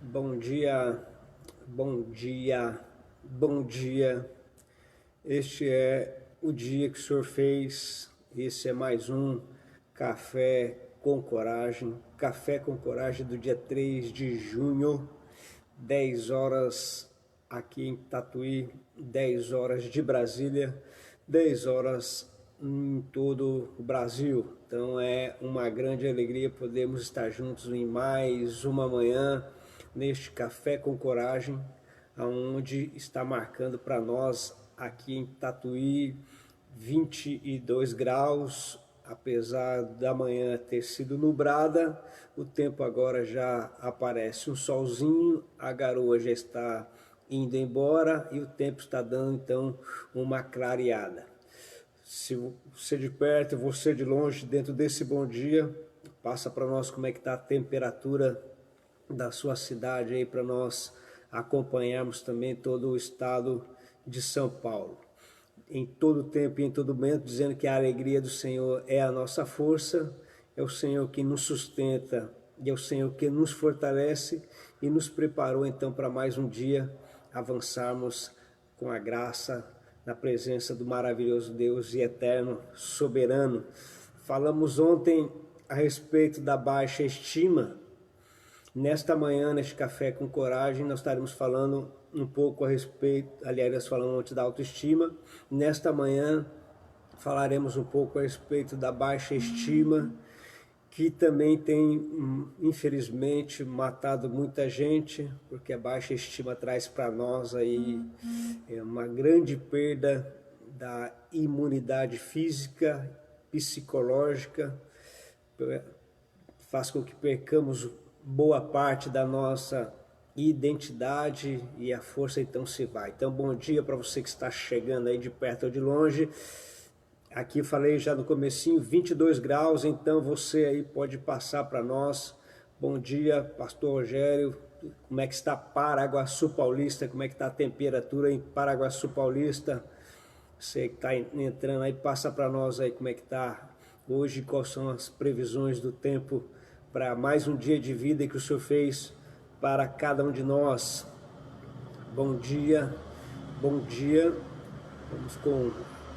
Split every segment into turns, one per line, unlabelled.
Bom dia, bom dia, bom dia. Este é o dia que o Senhor fez. Esse é mais um Café com Coragem. Café com Coragem do dia 3 de junho, 10 horas aqui em Tatuí, 10 horas de Brasília, 10 horas em todo o Brasil. Então é uma grande alegria podermos estar juntos em mais uma manhã neste Café com Coragem, aonde está marcando para nós aqui em Tatuí 22 graus, apesar da manhã ter sido nublada, o tempo agora já aparece um solzinho, a garoa já está indo embora e o tempo está dando então uma clareada. Se você de perto, você de longe, dentro desse bom dia, passa para nós como é que está a temperatura da sua cidade aí para nós acompanharmos também todo o estado de São Paulo. Em todo tempo e em todo momento, dizendo que a alegria do Senhor é a nossa força, é o Senhor que nos sustenta e é o Senhor que nos fortalece e nos preparou então para mais um dia avançarmos com a graça na presença do maravilhoso Deus e eterno soberano. Falamos ontem a respeito da baixa estima. Nesta manhã, neste Café com Coragem, nós estaremos falando um pouco a respeito, aliás, nós falamos ontem da autoestima. Nesta manhã, falaremos um pouco a respeito da baixa estima, que também tem, infelizmente, matado muita gente, porque a baixa estima traz para nós aí uma grande perda da imunidade física, psicológica, faz com que percamos boa parte da nossa identidade e a força então se vai. Então bom dia para você que está chegando aí de perto ou de longe. Aqui eu falei já no comecinho, 22 graus, então você aí pode passar para nós. Bom dia, pastor Rogério, como é que está Paraguaçu Paulista, como é que está a temperatura em Paraguaçu Paulista? Você que está entrando aí, passa para nós aí como é que está hoje, quais são as previsões do tempo para mais um dia de vida que o Senhor fez para cada um de nós. Bom dia, bom dia. Vamos com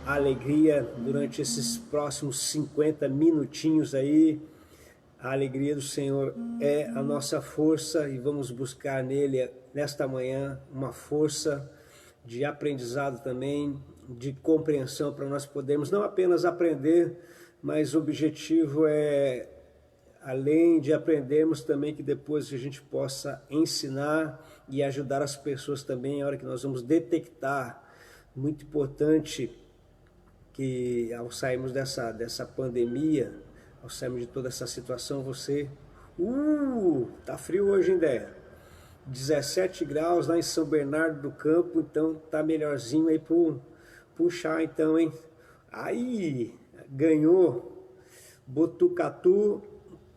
alegria durante esses próximos 50 minutinhos aí. A alegria do Senhor é a nossa força e vamos buscar nele, nesta manhã, uma força de aprendizado também, de compreensão para nós podermos não apenas aprender, mas o objetivo é, além de aprendermos também, que depois a gente possa ensinar e ajudar as pessoas também, a hora que nós vamos detectar. Muito importante que ao sairmos dessa pandemia, ao sairmos de toda essa situação, você... tá frio hoje, hein, Déia? 17 graus lá em São Bernardo do Campo, então tá melhorzinho aí pro puxar então, hein? Aí, ganhou Botucatu,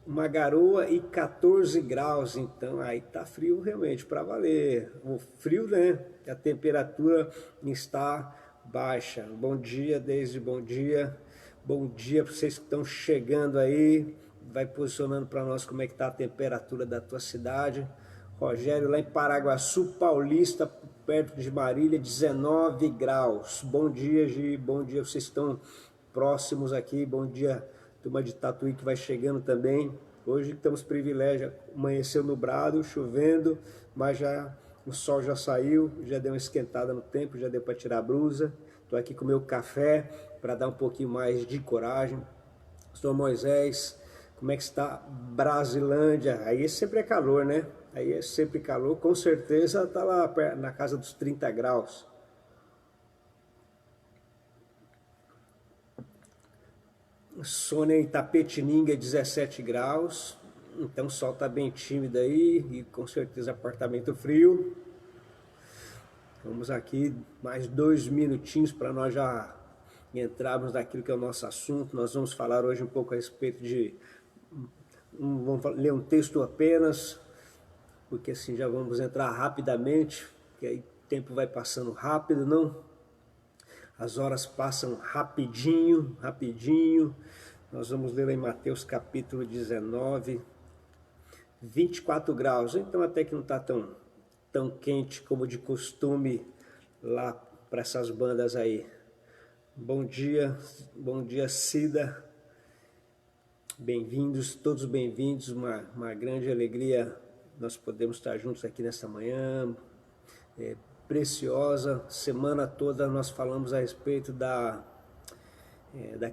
uma garoa e 14 graus, então aí tá frio realmente, para valer. O frio, né? A temperatura está baixa. Bom dia, Deise, bom dia. Bom dia para vocês que estão chegando aí. Vai posicionando para nós como é que tá a temperatura da tua cidade. Rogério, lá em Paraguaçu Paulista, perto de Marília, 19 graus. Bom dia, Gi, bom dia, vocês estão próximos aqui. Bom dia, turma de Tatuí que vai chegando também. Hoje temos privilégio, amanheceu nublado, chovendo, mas já o sol já saiu, já deu uma esquentada no tempo, já deu para tirar a blusa. Estou aqui com o meu café para dar um pouquinho mais de coragem. Pastor Moisés, como é que está Brasilândia? Aí sempre é calor, né? Aí é sempre calor, com certeza está lá na casa dos 30 graus. Sônia em Itapetininga, 17 graus. Então o sol está bem tímido aí e com certeza apartamento frio. Vamos aqui mais 2 minutinhos para nós já entrarmos naquilo que é o nosso assunto. Nós vamos falar hoje um pouco a respeito de... Vamos ler um texto apenas, porque assim já vamos entrar rapidamente, porque aí o tempo vai passando rápido, não? As horas passam rapidinho, rapidinho. Nós vamos ler em Mateus capítulo 19, 24 graus, então até que não está tão quente como de costume lá para essas bandas aí. Bom dia Cida, bem-vindos, todos bem-vindos, uma grande alegria nós podemos estar juntos aqui nesta manhã, preciosa. Semana toda nós falamos a respeito da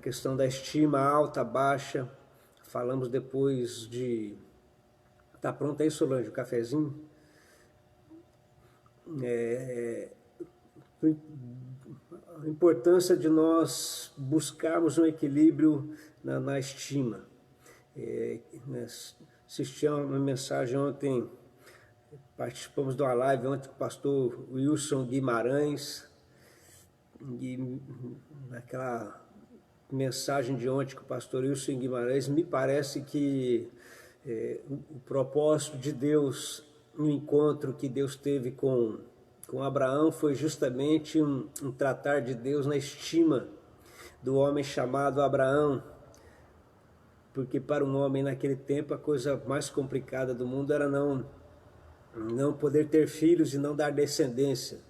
questão da estima alta, baixa, falamos depois de... Tá pronto aí, Solange, o cafezinho? A importância de nós buscarmos um equilíbrio na estima. Assisti uma mensagem ontem, participamos de uma live ontem com o pastor Wilson Guimarães, e naquela mensagem de ontem com o pastor Wilson Guimarães, me parece que o propósito de Deus, no encontro que Deus teve com Abraão, foi justamente um tratar de Deus na estima do homem chamado Abraão, porque para um homem naquele tempo a coisa mais complicada do mundo era não poder ter filhos e não dar descendência.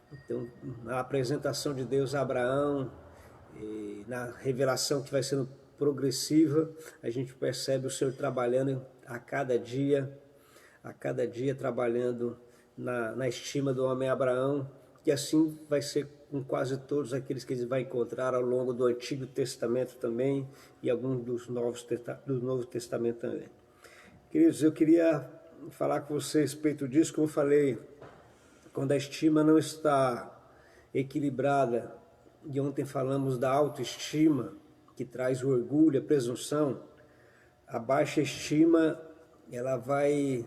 Então, na apresentação de Deus a Abraão, e na revelação que vai sendo progressiva, a gente percebe o Senhor trabalhando a cada dia trabalhando na estima do homem Abraão, que assim vai ser com quase todos aqueles que ele vai encontrar ao longo do Antigo Testamento também, e alguns do Novo Testamento também. Queridos, eu queria falar com vocês a respeito disso, como eu falei, quando a estima não está equilibrada, e ontem falamos da autoestima, que traz o orgulho, a presunção, a baixa estima, ela vai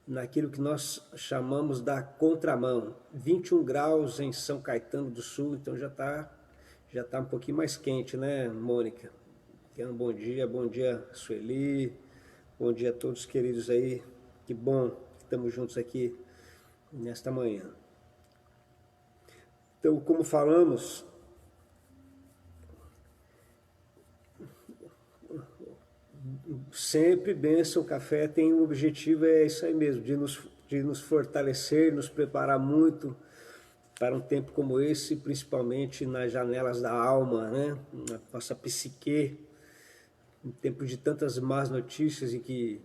naquilo que nós chamamos da contramão. 21 graus em São Caetano do Sul, então já tá um pouquinho mais quente, né, Mônica? Então, bom dia, Sueli, bom dia a todos queridos aí, que bom que estamos juntos aqui nesta manhã. Então, como falamos, sempre bênção, o café tem um objetivo, é isso aí mesmo, de nos fortalecer, nos preparar muito para um tempo como esse, principalmente nas janelas da alma, né? Na nossa psique, um tempo de tantas más notícias e que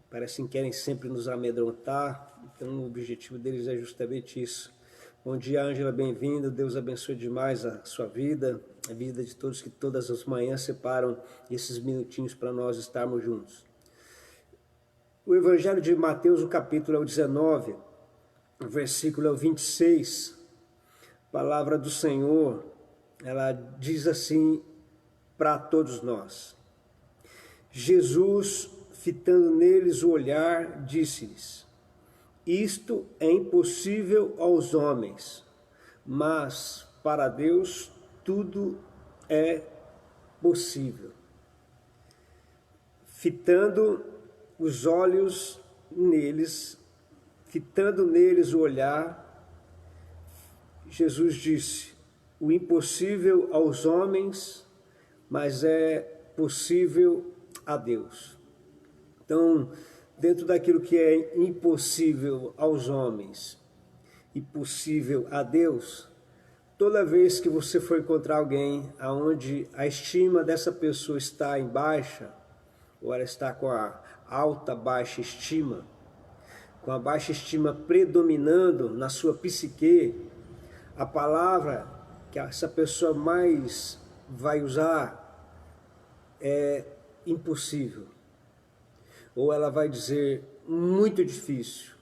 parecem que querem sempre nos amedrontar, então o objetivo deles é justamente isso. Bom dia, Ângela, bem-vinda, Deus abençoe demais a sua vida, a vida de todos que todas as manhãs separam esses minutinhos para nós estarmos juntos. O Evangelho de Mateus, o capítulo é o 19, o versículo é o 26, a palavra do Senhor, ela diz assim para todos nós: Jesus, fitando neles o olhar, disse-lhes: isto é impossível aos homens, mas para Deus tudo é possível. Fitando os olhos neles, fitando neles o olhar, Jesus disse: o impossível aos homens, mas é possível a Deus. Então, dentro daquilo que é impossível aos homens e possível a Deus, toda vez que você for encontrar alguém onde a estima dessa pessoa está em baixa, ou ela está com a alta baixa estima, com a baixa estima predominando na sua psique, a palavra que essa pessoa mais vai usar é impossível. Ou ela vai dizer muito difícil.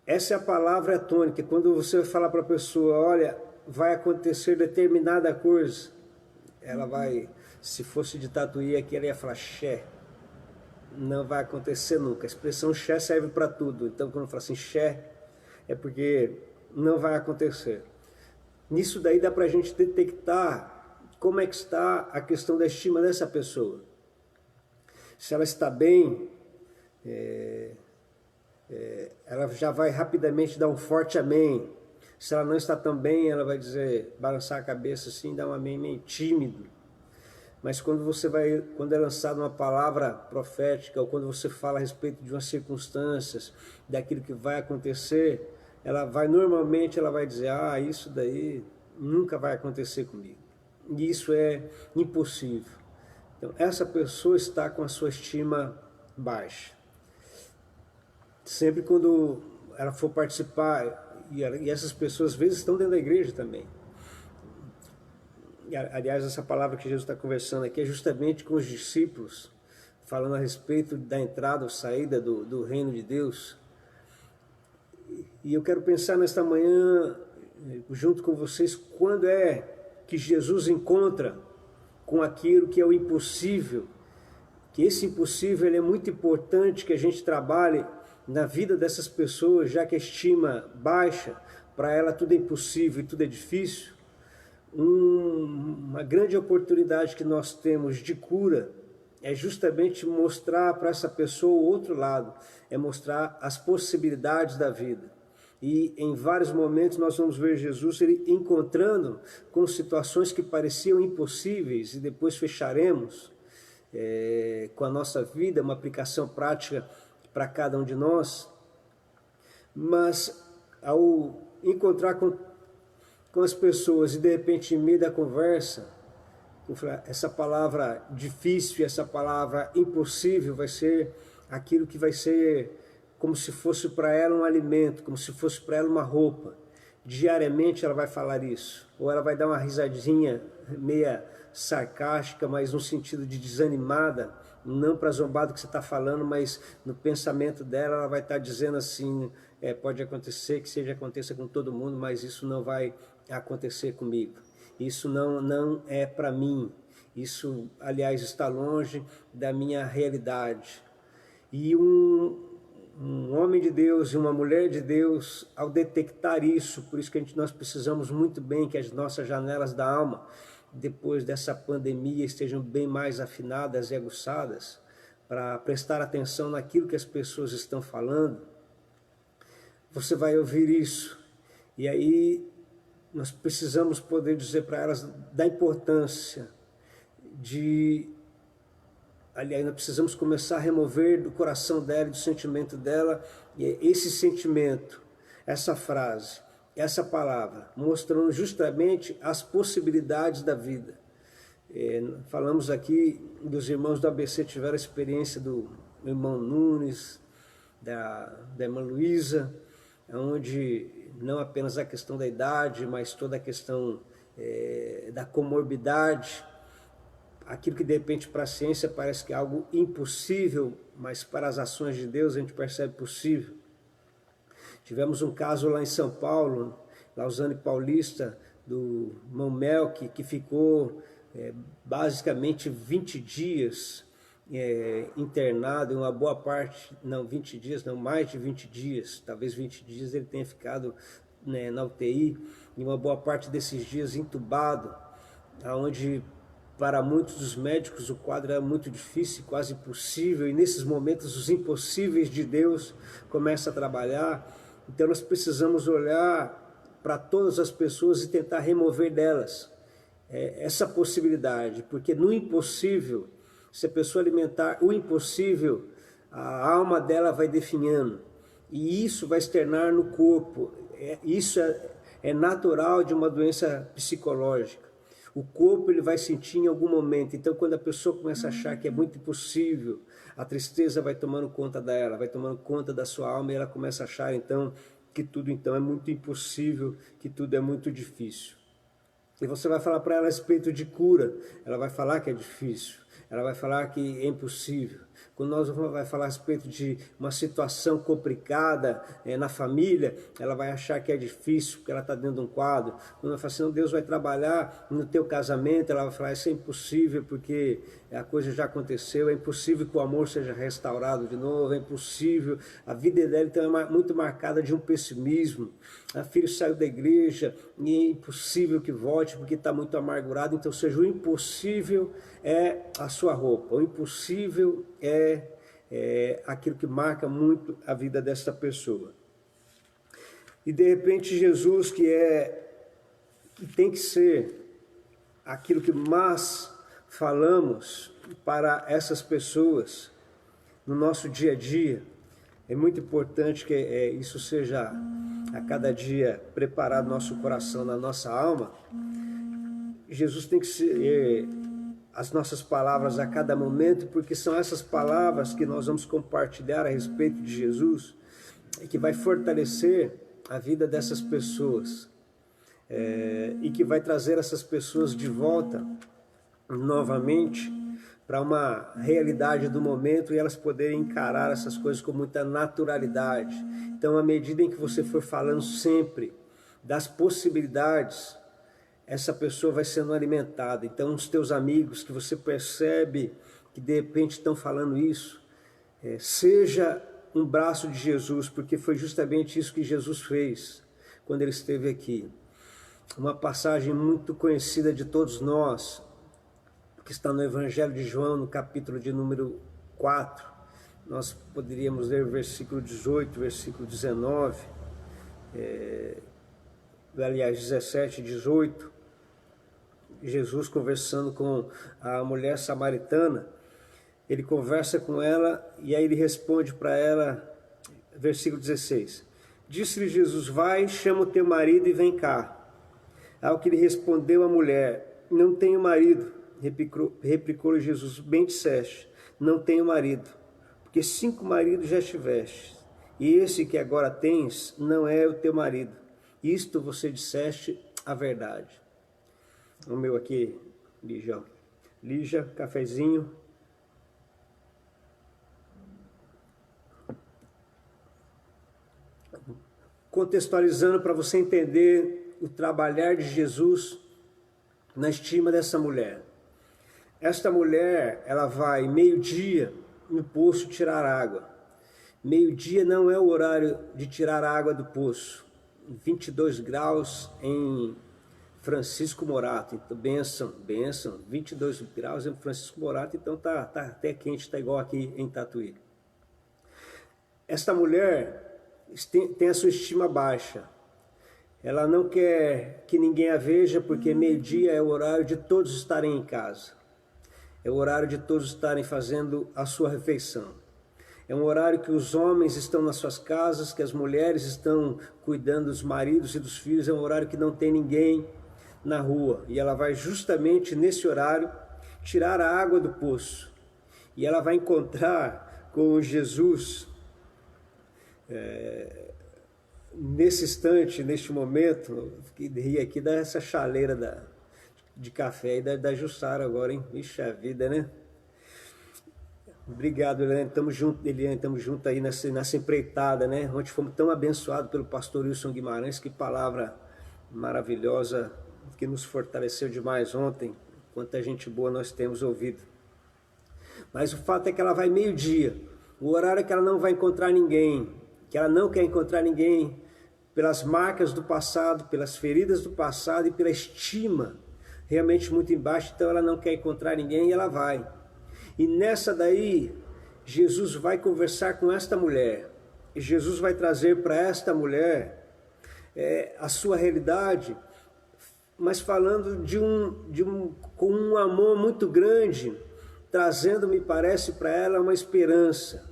Essa é a palavra tônica. Quando você vai falar para a pessoa, olha, vai acontecer determinada coisa, ela vai, se fosse de Tatuí aqui, ela ia falar xé. Não vai acontecer nunca. A expressão xé serve para tudo. Então, quando fala assim xé, é porque não vai acontecer. Nisso daí dá para a gente detectar como é que está a questão da estima dessa pessoa. Se ela está bem, ela já vai rapidamente dar um forte amém. Se ela não está tão bem, ela vai dizer, balançar a cabeça assim, dar um amém meio tímido. Mas quando é lançada uma palavra profética, ou quando você fala a respeito de umas circunstâncias, daquilo que vai acontecer, normalmente ela vai dizer, isso daí nunca vai acontecer comigo. E isso é impossível. Então, essa pessoa está com a sua estima baixa. Sempre quando ela for participar, e essas pessoas às vezes estão dentro da igreja também. Aliás, essa palavra que Jesus está conversando aqui é justamente com os discípulos, falando a respeito da entrada ou saída do reino de Deus. E eu quero pensar nesta manhã, junto com vocês, quando é que Jesus encontra com aquilo que é o impossível, que esse impossível ele é muito importante que a gente trabalhe na vida dessas pessoas, já que a estima baixa, para ela tudo é impossível e tudo é difícil. Uma grande oportunidade que nós temos de cura é justamente mostrar para essa pessoa o outro lado, é mostrar as possibilidades da vida. E em vários momentos nós vamos ver Jesus ele encontrando com situações que pareciam impossíveis, e depois fecharemos com a nossa vida, uma aplicação prática para cada um de nós. Mas ao encontrar com as pessoas e de repente em meio da conversa, essa palavra difícil, essa palavra impossível vai ser aquilo que vai ser como se fosse para ela um alimento, como se fosse para ela uma roupa. Diariamente ela vai falar isso, ou ela vai dar uma risadinha meia sarcástica, mas no sentido de desanimada, não para zombar do que você está falando, mas no pensamento dela ela vai estar dizendo assim, pode acontecer que aconteça com todo mundo, mas isso não vai acontecer comigo. Isso não é para mim. Isso, aliás, está longe da minha realidade. E um homem de Deus e uma mulher de Deus, ao detectar isso, por isso que nós precisamos muito bem que as nossas janelas da alma, depois dessa pandemia, estejam bem mais afinadas e aguçadas, para prestar atenção naquilo que as pessoas estão falando. Você vai ouvir isso, e aí nós precisamos poder dizer para elas da importância aliás, nós precisamos começar a remover do coração dela, do sentimento dela, esse sentimento, essa frase, essa palavra, mostrando justamente as possibilidades da vida. Falamos aqui dos irmãos do ABC, tiveram a experiência do irmão Nunes, da irmã Luísa, onde não apenas a questão da idade, mas toda a questão da comorbidade, aquilo que de repente para a ciência parece que é algo impossível, mas para as ações de Deus a gente percebe possível. Tivemos um caso lá em São Paulo, Lausanne Paulista, do irmão Melk, que ficou basicamente 20 dias internado, em uma boa parte, não 20 dias, não, mais de 20 dias, talvez 20 dias ele tenha ficado na UTI, e uma boa parte desses dias entubado, onde para muitos dos médicos o quadro era muito difícil, quase impossível, e nesses momentos os impossíveis de Deus começam a trabalhar. Então nós precisamos olhar para todas as pessoas e tentar remover delas essa possibilidade, porque no impossível, se a pessoa alimentar o impossível, a alma dela vai definhando, e isso vai externar no corpo. Isso é natural de uma doença psicológica. O corpo ele vai sentir em algum momento. Então, quando a pessoa começa a achar que é muito impossível, a tristeza vai tomando conta dela, vai tomando conta da sua alma, e ela começa a achar então que tudo então é muito impossível, que tudo é muito difícil. E você vai falar para ela a respeito de cura, ela vai falar que é difícil, ela vai falar que é impossível. Quando nós vamos falar a respeito de uma situação complicada na família, ela vai achar que é difícil, porque ela está dentro de um quadro. Quando ela fala assim, não, Deus vai trabalhar no teu casamento, ela vai falar, isso é impossível, porque a coisa já aconteceu, é impossível que o amor seja restaurado de novo, é impossível. A vida dela então é muito marcada de um pessimismo. A filha saiu da igreja e é impossível que volte, porque está muito amargurado. Então, seja, o impossível é a sua roupa, o impossível é aquilo que marca muito a vida dessa pessoa. E de repente Jesus, que tem que ser aquilo que mais falamos para essas pessoas no nosso dia a dia. É muito importante que isso seja a cada dia preparado no nosso coração, na nossa alma. Jesus tem que ser as nossas palavras a cada momento, porque são essas palavras que nós vamos compartilhar a respeito de Jesus e que vai fortalecer a vida dessas pessoas e que vai trazer essas pessoas de volta novamente para uma realidade do momento e elas poderem encarar essas coisas com muita naturalidade. Então, à medida em que você for falando sempre das possibilidades, essa pessoa vai sendo alimentada. Então, os teus amigos que você percebe que de repente estão falando isso, seja um braço de Jesus, porque foi justamente isso que Jesus fez quando ele esteve aqui. Uma passagem muito conhecida de todos nós, que está no Evangelho de João, no capítulo de número 4, nós poderíamos ler o versículo 18, versículo 19, aliás, 17 e 18, Jesus conversando com a mulher samaritana, ele conversa com ela e aí ele responde para ela, versículo 16, disse-lhe Jesus, vai, chama o teu marido e vem cá. Ao que lhe respondeu a mulher, não tenho marido. Replicou-lhe Jesus, bem disseste, não tenho marido, porque 5 maridos já tiveste, e esse que agora tens não é o teu marido. Isto você disseste a verdade. O meu aqui, Lígia, Lígia, cafezinho. Contextualizando para você entender o trabalhar de Jesus na estima dessa mulher. Esta mulher, ela vai meio-dia no poço tirar água. Meio-dia não é o horário de tirar água do poço. 22 graus em Francisco Morato. Então, benção, 22 graus em Francisco Morato, então tá até quente, tá igual aqui em Tatuí. Esta mulher tem a sua estima baixa. Ela não quer que ninguém a veja, porque meio-dia é o horário de todos estarem em casa. É o horário de todos estarem fazendo a sua refeição. É um horário que os homens estão nas suas casas, que as mulheres estão cuidando dos maridos e dos filhos. É um horário que não tem ninguém na rua. E ela vai justamente nesse horário tirar a água do poço. E ela vai encontrar com Jesus nesse instante, neste momento, que ri aqui dessa chaleira de café e da Jussara agora, hein? Ixi, a vida, né? Obrigado, Eliane. Estamos juntos aí nessa empreitada, né? Onde fomos tão abençoados pelo pastor Wilson Guimarães. Que palavra maravilhosa que nos fortaleceu demais ontem. Quanta gente boa nós temos ouvido. Mas o fato é que ela vai meio-dia. O horário é que ela não vai encontrar ninguém. Que ela não quer encontrar ninguém pelas marcas do passado, pelas feridas do passado e pela estima realmente muito embaixo, então ela não quer encontrar ninguém e ela vai. E nessa daí, Jesus vai conversar com esta mulher. E Jesus vai trazer para esta mulher a sua realidade, mas falando com um amor muito grande, trazendo, me parece, para ela uma esperança.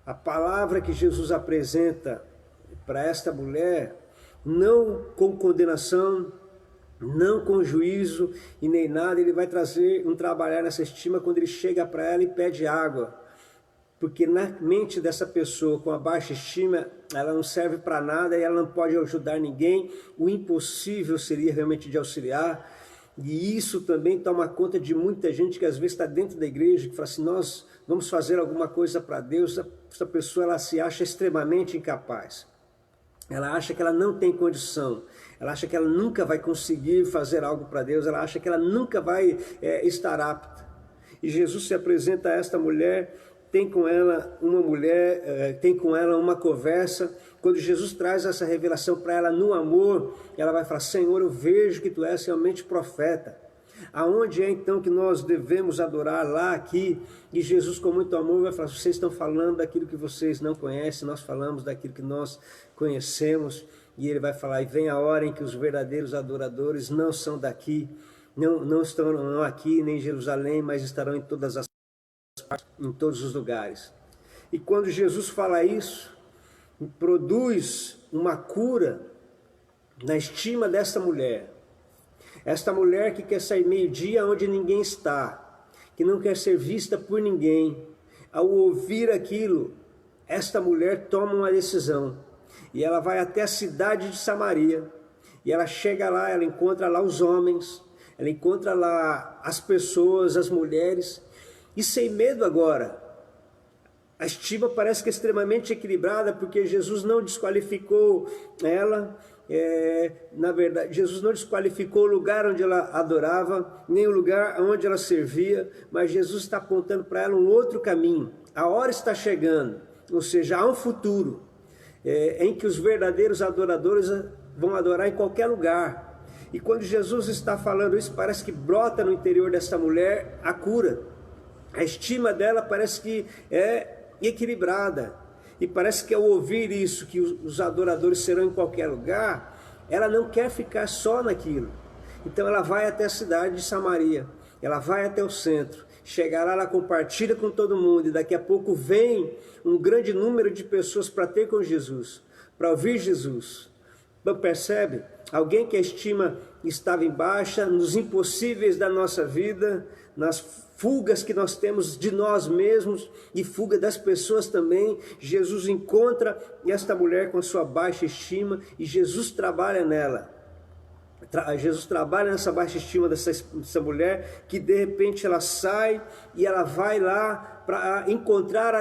A palavra que Jesus apresenta para esta mulher, não com condenação, não com juízo e nem nada, ele vai trazer trabalhar nessa estima quando ele chega para ela e pede água. Porque na mente dessa pessoa com a baixa estima, ela não serve para nada e ela não pode ajudar ninguém. O impossível seria realmente de auxiliar. E isso também toma conta de muita gente que às vezes está dentro da igreja, que fala assim, nós vamos fazer alguma coisa para Deus. Essa pessoa ela se acha extremamente incapaz. Ela acha que ela não tem condição, ela acha que ela nunca vai conseguir fazer algo para Deus, ela acha que ela nunca vai estar apta. E Jesus se apresenta a esta mulher, tem com ela uma conversa. Quando Jesus traz essa revelação para ela no amor, ela vai falar, Senhor, eu vejo que tu és realmente profeta. Aonde é então que nós devemos adorar? Lá, aqui? E Jesus com muito amor vai falar, vocês estão falando daquilo que vocês não conhecem, nós falamos daquilo que nós conhecemos. E ele vai falar, e vem a hora em que os verdadeiros adoradores não são daqui, não estarão aqui nem em Jerusalém, mas estarão em todas as partes, em todos os lugares. E quando Jesus fala isso, produz uma cura na estima desta mulher. Esta mulher que quer sair meio-dia onde ninguém está, que não quer ser vista por ninguém. Ao ouvir aquilo, esta mulher toma uma decisão. E ela vai até a cidade de Samaria. E ela chega lá, ela encontra lá os homens, ela encontra lá as pessoas, as mulheres. E sem medo agora, a estima parece que é extremamente equilibrada, porque Jesus não desqualificou ela. Na verdade, Jesus não desqualificou o lugar onde ela adorava, nem o lugar onde ela servia, mas Jesus está apontando para ela um outro caminho. A hora está chegando, ou seja, há um futuro em que os verdadeiros adoradores vão adorar em qualquer lugar. E quando Jesus está falando isso, parece que brota no interior dessa mulher a cura. A estima dela parece que é equilibrada. E parece que ao ouvir isso, que os adoradores serão em qualquer lugar, ela não quer ficar só naquilo. Então ela vai até a cidade de Samaria, ela vai até o centro, chega lá, ela compartilha com todo mundo, e daqui a pouco vem um grande número de pessoas para ter com Jesus, para ouvir Jesus. Então percebe? Alguém que a estima estava em baixa, nos impossíveis da nossa vida, nas fugas que nós temos de nós mesmos e fuga das pessoas também. Jesus encontra esta mulher com a sua baixa estima e Jesus trabalha nela. Jesus trabalha nessa baixa estima dessa mulher, que de repente ela sai e ela vai lá para encontrar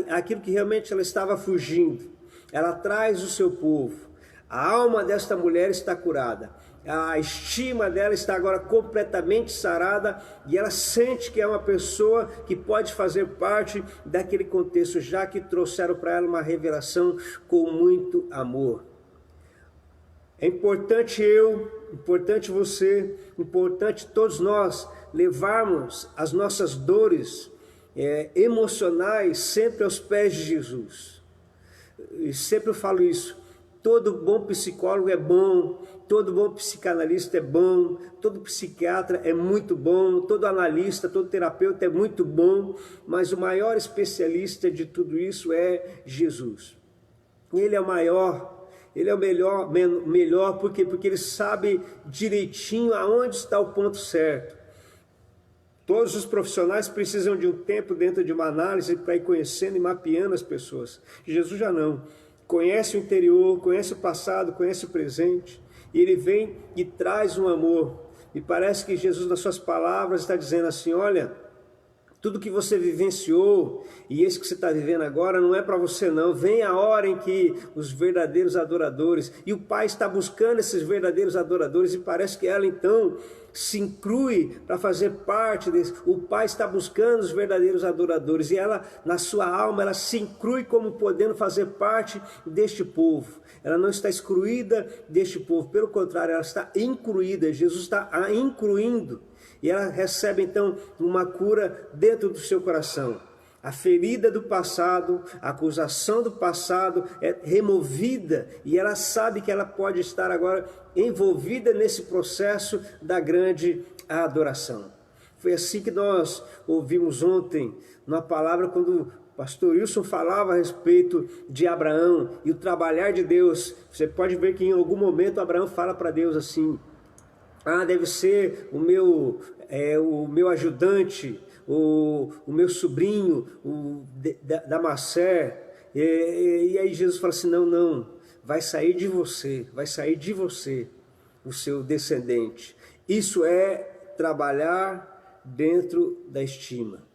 aquilo que realmente ela estava fugindo. Ela traz o seu povo. A alma desta mulher está curada. A estima dela está agora completamente sarada e ela sente que é uma pessoa que pode fazer parte daquele contexto, já que trouxeram para ela uma revelação com muito amor. É importante importante você, importante todos nós levarmos as nossas dores emocionais sempre aos pés de Jesus. E sempre eu falo isso. Todo bom psicólogo é bom, todo bom psicanalista é bom, todo psiquiatra é muito bom, todo analista, todo terapeuta é muito bom, mas o maior especialista de tudo isso é Jesus. Ele é o maior, ele é o melhor porque ele sabe direitinho aonde está o ponto certo. Todos os profissionais precisam de um tempo dentro de uma análise para ir conhecendo e mapeando as pessoas. Jesus já não. Conhece o interior, conhece o passado, conhece o presente, e ele vem e traz um amor. E parece que Jesus, nas suas palavras, está dizendo assim: olha, tudo que você vivenciou e esse que você está vivendo agora não é para você não. Vem a hora em que os verdadeiros adoradores, e o Pai está buscando esses verdadeiros adoradores, e parece que ela então se inclui para fazer parte desse. O Pai está buscando os verdadeiros adoradores, e ela, na sua alma, ela se inclui como podendo fazer parte deste povo. Ela não está excluída deste povo, pelo contrário, ela está incluída. Jesus está a incluindo. E ela recebe então uma cura dentro do seu coração. A ferida do passado, a acusação do passado é removida e ela sabe que ela pode estar agora envolvida nesse processo da grande adoração. Foi assim que nós ouvimos ontem na palavra quando o pastor Wilson falava a respeito de Abraão e o trabalhar de Deus. Você pode ver que em algum momento Abraão fala para Deus assim: ah, deve ser o meu ajudante, o meu sobrinho, Damasé. E aí Jesus fala assim: não, vai sair de você o seu descendente. Isso é trabalhar dentro da estima.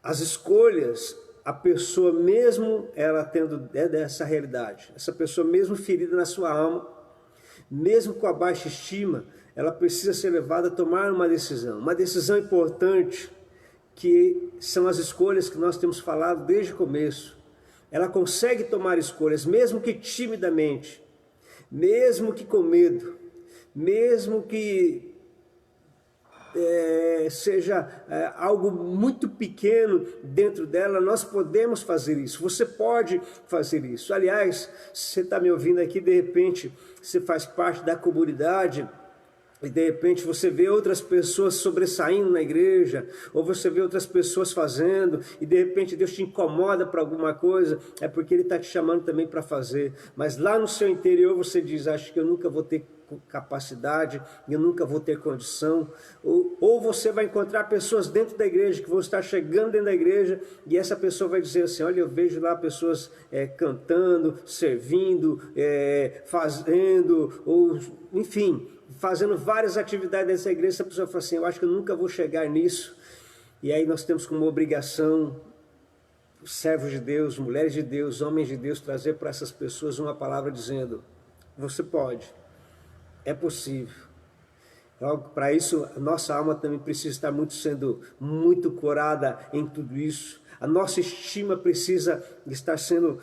As escolhas, a pessoa mesmo ela tendo dessa realidade, essa pessoa mesmo ferida na sua alma, mesmo com a baixa estima, ela precisa ser levada a tomar uma decisão importante, que são as escolhas que nós temos falado desde o começo. Ela consegue tomar escolhas, mesmo que timidamente, mesmo que com medo, mesmo que seja algo muito pequeno dentro dela, nós podemos fazer isso. Você pode fazer isso. Aliás, se você está me ouvindo aqui, de repente, você faz parte da comunidade e de repente você vê outras pessoas sobressaindo na igreja, ou você vê outras pessoas fazendo, e de repente Deus te incomoda para alguma coisa, é porque Ele está te chamando também para fazer. Mas lá no seu interior você diz, acho que eu nunca vou ter capacidade, eu nunca vou ter condição. Ou você vai encontrar pessoas dentro da igreja, que vão estar chegando dentro da igreja, e essa pessoa vai dizer assim, olha, eu vejo lá pessoas cantando, servindo, fazendo, ou enfim, fazendo várias atividades dessa igreja. Essa pessoa fala assim, eu acho que eu nunca vou chegar nisso. E aí nós temos como obrigação, servos de Deus, mulheres de Deus, homens de Deus, trazer para essas pessoas uma palavra dizendo, você pode, é possível. Logo, para isso, a nossa alma também precisa estar sendo muito corada em tudo isso. A nossa estima precisa estar sendo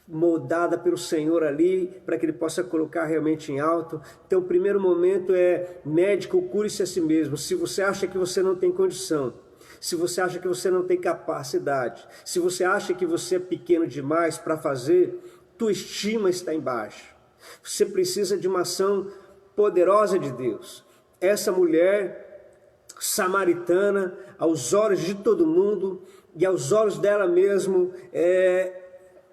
moldada pelo Senhor ali, para que Ele possa colocar realmente em alto. Então o primeiro momento é, médico, cure-se a si mesmo. Se você acha que você não tem condição, se você acha que você não tem capacidade, se você acha que você é pequeno demais para fazer, tua estima está embaixo. Você precisa de uma ação poderosa de Deus. Essa mulher samaritana, aos olhos de todo mundo, e aos olhos dela mesmo,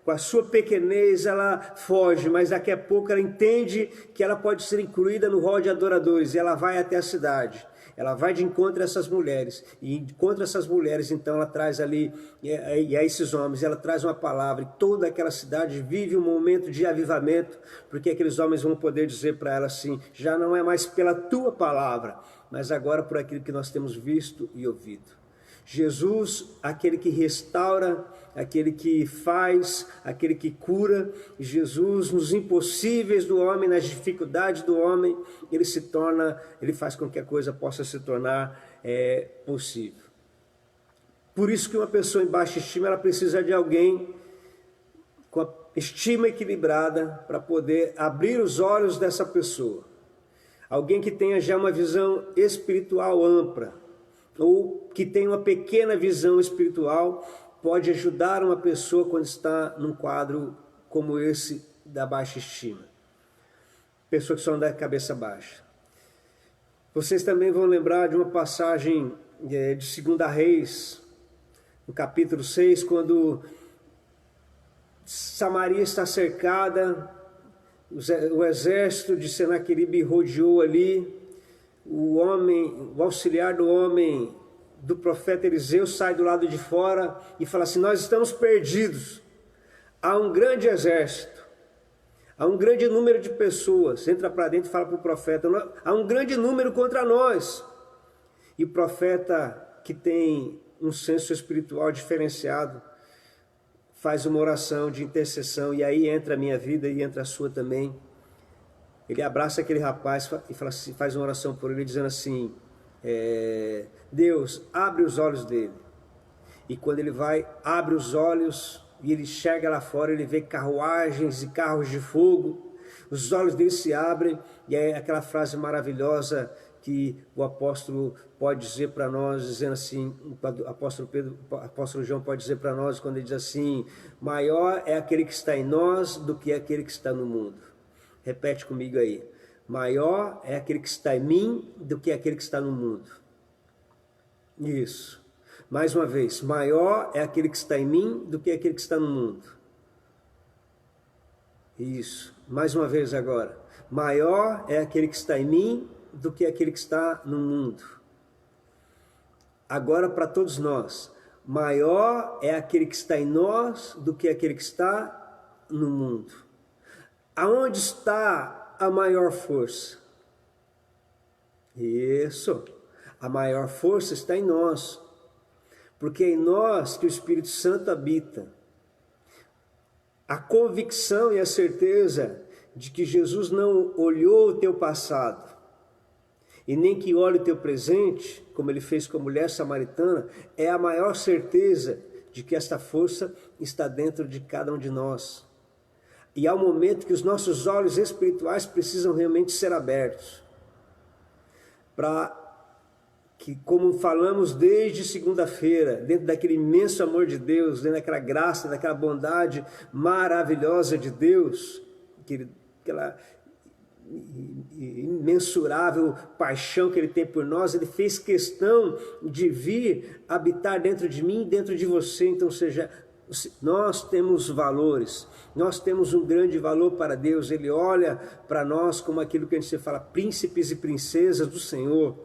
com a sua pequenez ela foge, mas daqui a pouco ela entende que ela pode ser incluída no rol de adoradores, e ela vai até a cidade. Ela vai de encontro a essas mulheres, e encontra essas mulheres, então ela traz ali, e a esses homens, ela traz uma palavra, e toda aquela cidade vive um momento de avivamento, porque aqueles homens vão poder dizer para ela assim, já não é mais pela tua palavra, mas agora por aquilo que nós temos visto e ouvido. Jesus, aquele que restaura, aquele que faz, aquele que cura, Jesus nos impossíveis do homem, nas dificuldades do homem, ele faz com que a coisa possa se tornar possível. Por isso que uma pessoa em baixa estima, ela precisa de alguém com a estima equilibrada para poder abrir os olhos dessa pessoa. Alguém que tenha já uma visão espiritual ampla, ou que tem uma pequena visão espiritual, pode ajudar uma pessoa quando está num quadro como esse da baixa estima. Pessoa que só anda de cabeça baixa. Vocês também vão lembrar de uma passagem de 2 Reis, no capítulo 6, quando Samaria está cercada, o exército de Senaqueribe rodeou ali, o auxiliar do homem, do profeta Eliseu, sai do lado de fora e fala assim, nós estamos perdidos, há um grande exército, há um grande número de pessoas, entra para dentro e fala para o profeta, há um grande número contra nós, e o profeta, que tem um senso espiritual diferenciado, faz uma oração de intercessão, e aí entra a minha vida e entra a sua também. Ele abraça aquele rapaz e fala assim, faz uma oração por ele, dizendo assim, Deus, abre os olhos dele. E quando ele vai, abre os olhos, e ele chega lá fora, ele vê carruagens e carros de fogo, os olhos dele se abrem, e é aquela frase maravilhosa que o apóstolo pode dizer para nós, dizendo assim, o apóstolo João pode dizer para nós, quando ele diz assim, maior é aquele que está em nós do que aquele que está no mundo. Repete comigo aí. Maior é aquele que está em mim do que aquele que está no mundo. Isso. Mais uma vez. Maior é aquele que está em mim do que aquele que está no mundo. Isso. Mais uma vez agora. Maior é aquele que está em mim do que aquele que está no mundo. Agora para todos nós. Maior é aquele que está em nós do que aquele que está no mundo. Aonde está a maior força? Isso, a maior força está em nós, porque é em nós que o Espírito Santo habita. A convicção e a certeza de que Jesus não olhou o teu passado, e nem que olhe o teu presente, como ele fez com a mulher samaritana, é a maior certeza de que esta força está dentro de cada um de nós. E há um momento que os nossos olhos espirituais precisam realmente ser abertos. Para que, como falamos desde segunda-feira, dentro daquele imenso amor de Deus, dentro daquela graça, daquela bondade maravilhosa de Deus, imensurável paixão que Ele tem por nós, Ele fez questão de vir habitar dentro de mim e dentro de você. Então, seja, nós temos valores, nós temos um grande valor para Deus. Ele olha para nós como aquilo que a gente fala, príncipes e princesas do Senhor,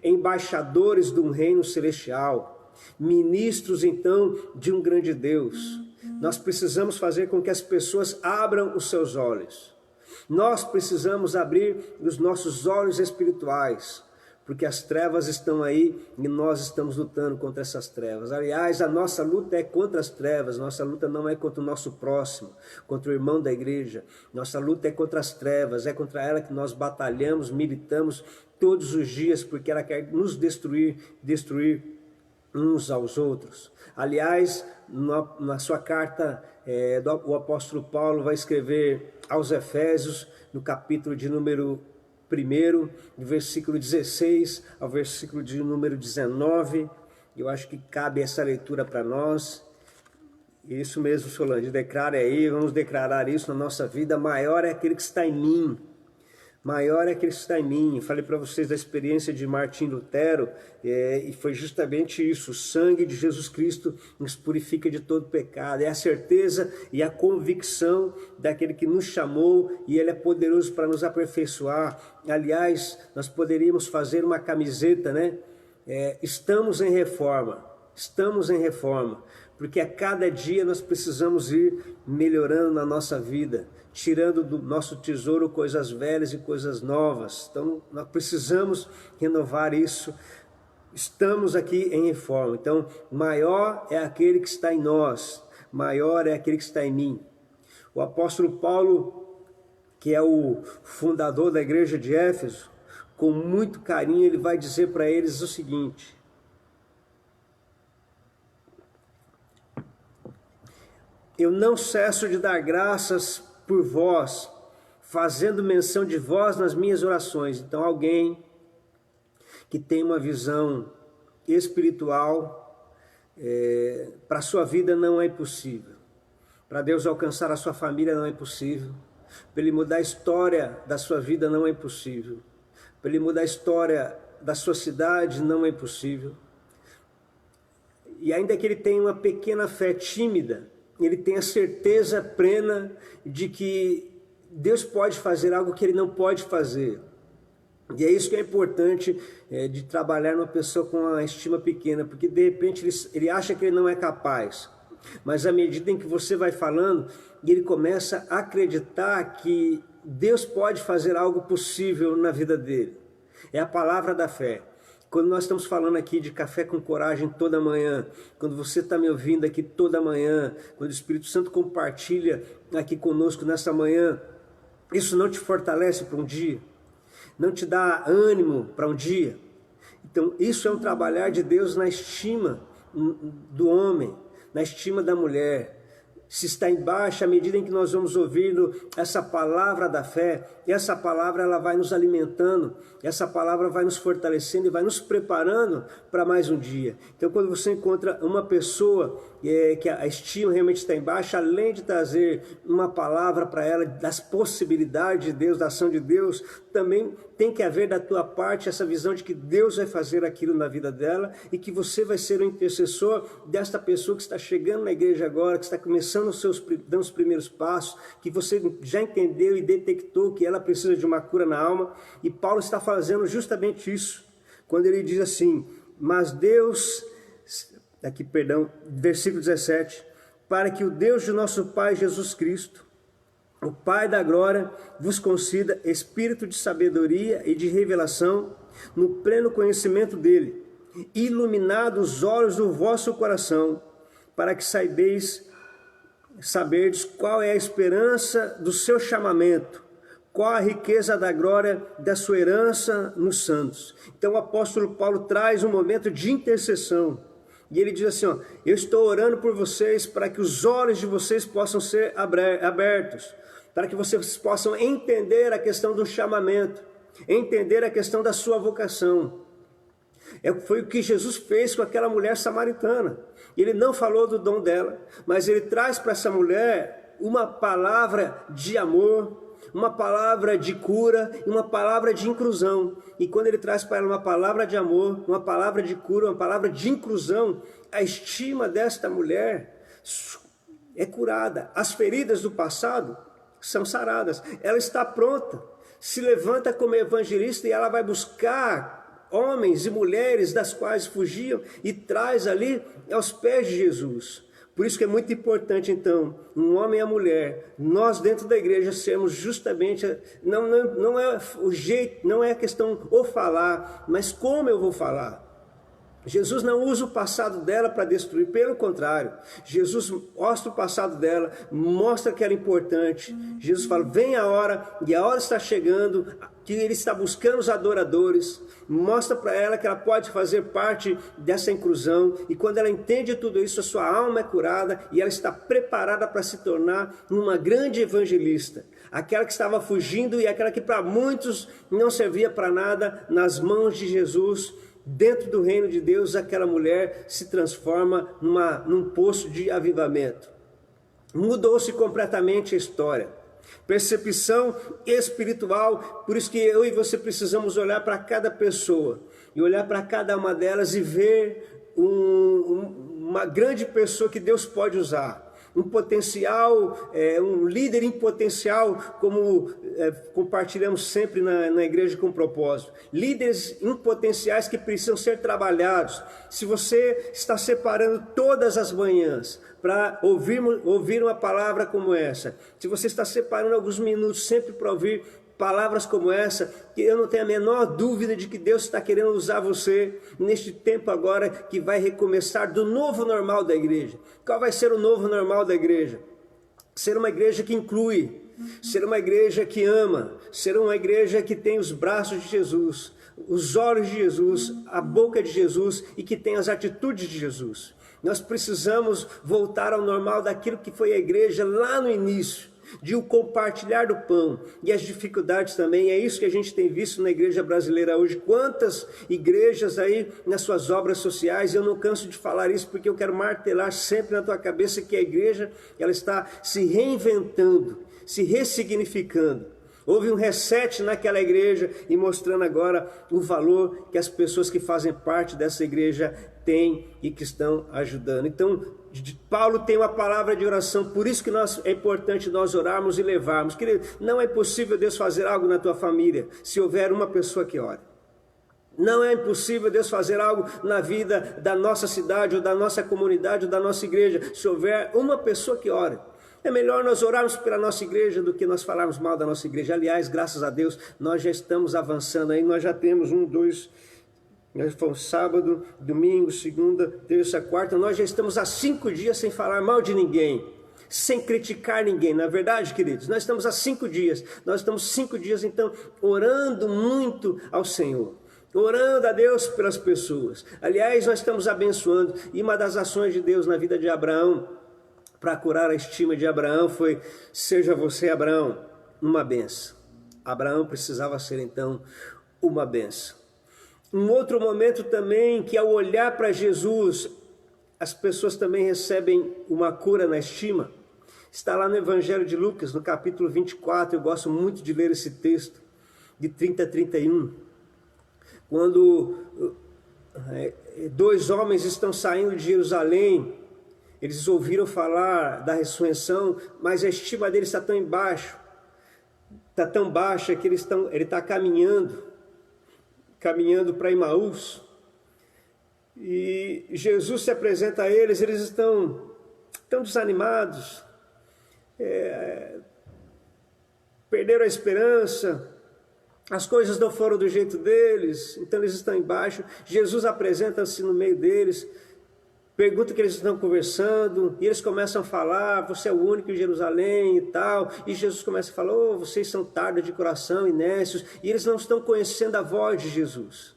embaixadores de um reino celestial, ministros então de um grande Deus. Nós precisamos fazer com que as pessoas abram os seus olhos. Nós precisamos abrir os nossos olhos espirituais, porque as trevas estão aí e nós estamos lutando contra essas trevas. Aliás, a nossa luta é contra as trevas, nossa luta não é contra o nosso próximo, contra o irmão da igreja. Nossa luta é contra as trevas, é contra ela que nós batalhamos, militamos todos os dias, porque ela quer nos destruir uns aos outros. Aliás, na sua carta, o apóstolo Paulo vai escrever aos Efésios, no capítulo de número 1, do versículo 16 ao versículo de número 19, eu acho que cabe essa leitura para nós. Isso mesmo, Solange, declare aí, vamos declarar isso na nossa vida. Maior é aquele que está em mim. Maior é aquele que está em mim. Eu falei para vocês da experiência de Martim Lutero, e foi justamente isso. O sangue de Jesus Cristo nos purifica de todo pecado. É a certeza e a convicção daquele que nos chamou, e Ele é poderoso para nos aperfeiçoar. Aliás, nós poderíamos fazer uma camiseta, né? Estamos em reforma. Estamos em reforma. Porque a cada dia nós precisamos ir melhorando na nossa vida, tirando do nosso tesouro coisas velhas e coisas novas. Então nós precisamos renovar isso. Estamos aqui em reforma. Então maior é aquele que está em nós, maior é aquele que está em mim. O apóstolo Paulo, que é o fundador da igreja de Éfeso, com muito carinho ele vai dizer para eles o seguinte: eu não cesso de dar graças por vós, fazendo menção de vós nas minhas orações. Então alguém que tem uma visão espiritual, para a sua vida não é impossível. Para Deus alcançar a sua família não é impossível. Para Ele mudar a história da sua vida não é impossível. Para Ele mudar a história da sua cidade não é impossível. E ainda que ele tenha uma pequena fé tímida, ele tem a certeza plena de que Deus pode fazer algo que ele não pode fazer. E é isso que é importante de trabalhar numa pessoa com uma estima pequena, porque de repente ele acha que ele não é capaz. Mas à medida em que você vai falando, ele começa a acreditar que Deus pode fazer algo possível na vida dele. É a palavra da fé. Quando nós estamos falando aqui de café com coragem toda manhã, quando você está me ouvindo aqui toda manhã, quando o Espírito Santo compartilha aqui conosco nessa manhã, isso não te fortalece para um dia? Não te dá ânimo para um dia? Então isso é um trabalhar de Deus na estima do homem, na estima da mulher. Se está embaixo, à medida em que nós vamos ouvindo essa palavra da fé, e essa palavra ela vai nos alimentando, essa palavra vai nos fortalecendo e vai nos preparando para mais um dia. Então quando você encontra uma pessoa que a estima realmente está embaixo, além de trazer uma palavra para ela das possibilidades de Deus, da ação de Deus, também tem que haver da tua parte essa visão de que Deus vai fazer aquilo na vida dela e que você vai ser o intercessor desta pessoa que está chegando na igreja agora, que está começando dando os primeiros passos, que você já entendeu e detectou que ela precisa de uma cura na alma. E Paulo está fazendo justamente isso, quando ele diz assim: mas Deus, versículo 17, para que o Deus de nosso Pai Jesus Cristo, o Pai da glória, vos conceda espírito de sabedoria e de revelação no pleno conhecimento dele, iluminado os olhos do vosso coração, para que saberdes qual é a esperança do seu chamamento, qual a riqueza da glória da sua herança nos santos. Então o apóstolo Paulo traz um momento de intercessão, e ele diz assim: eu estou orando por vocês para que os olhos de vocês possam ser abertos, para que vocês possam entender a questão do chamamento, entender a questão da sua vocação. Foi o que Jesus fez com aquela mulher samaritana. Ele não falou do dom dela, mas ele traz para essa mulher uma palavra de amor, uma palavra de cura e uma palavra de inclusão. E quando ele traz para ela uma palavra de amor, uma palavra de cura, uma palavra de inclusão, a estima desta mulher é curada. As feridas do passado são saradas. Ela está pronta, se levanta como evangelista e ela vai buscar homens e mulheres das quais fugiam e traz ali aos pés de Jesus. Por isso que é muito importante, então, um homem e a mulher, nós dentro da igreja sermos justamente, não é o jeito, não é a questão o falar, mas como eu vou falar. Jesus não usa o passado dela para destruir, pelo contrário, Jesus mostra o passado dela, mostra que era importante. Jesus fala, vem a hora, e a hora está chegando, que ele está buscando os adoradores, mostra para ela que ela pode fazer parte dessa inclusão, e quando ela entende tudo isso, a sua alma é curada, e ela está preparada para se tornar uma grande evangelista, aquela que estava fugindo e aquela que para muitos não servia para nada, nas mãos de Jesus. Dentro do reino de Deus, aquela mulher se transforma num poço de avivamento. Mudou-se completamente a história. Percepção espiritual, por isso que eu e você precisamos olhar para cada pessoa, e olhar para cada uma delas e ver uma grande pessoa que Deus pode usar. Um potencial, um líder em potencial, como compartilhamos sempre na igreja com propósito. Líderes em potenciais que precisam ser trabalhados. Se você está separando todas as manhãs para ouvir uma palavra como essa, se você está separando alguns minutos sempre para ouvir palavras como essa, que eu não tenho a menor dúvida de que Deus está querendo usar você neste tempo agora que vai recomeçar do novo normal da igreja. Qual vai ser o novo normal da igreja? Ser uma igreja que inclui, ser uma igreja que ama, ser uma igreja que tem os braços de Jesus, os olhos de Jesus, a boca de Jesus e que tem as atitudes de Jesus. Nós precisamos voltar ao normal daquilo que foi a igreja lá no início, de o compartilhar do pão e as dificuldades também. É isso que a gente tem visto na igreja brasileira hoje. Quantas igrejas aí nas suas obras sociais, eu não canso de falar isso porque eu quero martelar sempre na tua cabeça que a igreja, ela está se reinventando, se ressignificando. Houve um reset naquela igreja e mostrando agora o valor que as pessoas que fazem parte dessa igreja têm e que estão ajudando. Então, Paulo tem uma palavra de oração, por isso que é importante nós orarmos e levarmos. Querido, não é impossível Deus fazer algo na tua família se houver uma pessoa que ore. Não é impossível Deus fazer algo na vida da nossa cidade, ou da nossa comunidade, ou da nossa igreja, se houver uma pessoa que ore. É melhor nós orarmos pela nossa igreja do que nós falarmos mal da nossa igreja. Aliás, graças a Deus, nós já estamos avançando aí, nós já temos nós fomos sábado, domingo, segunda, terça, quarta, nós já estamos há 5 dias sem falar mal de ninguém, sem criticar ninguém, não é verdade, queridos? Nós estamos há 5 dias, nós estamos 5 dias então orando muito ao Senhor, orando a Deus pelas pessoas. Aliás, nós estamos abençoando, e uma das ações de Deus na vida de Abraão, para curar a estima de Abraão, foi: seja você, Abraão, uma benção. Abraão precisava ser então uma benção. Um outro momento também, que ao olhar para Jesus, as pessoas também recebem uma cura na estima, está lá no Evangelho de Lucas, no capítulo 24, eu gosto muito de ler esse texto, de 30 a 31, quando 2 homens estão saindo de Jerusalém, eles ouviram falar da ressurreição, mas a estima deles está tão embaixo, está tão baixa que ele está caminhando para Emaús, e Jesus se apresenta a eles, eles estão tão desanimados, perderam a esperança, as coisas não foram do jeito deles, então eles estão embaixo. Jesus apresenta-se no meio deles, pergunta o que eles estão conversando, e eles começam a falar: você é o único em Jerusalém e tal, e Jesus começa a falar: oh, vocês são tardos de coração e nécios, e eles não estão conhecendo a voz de Jesus,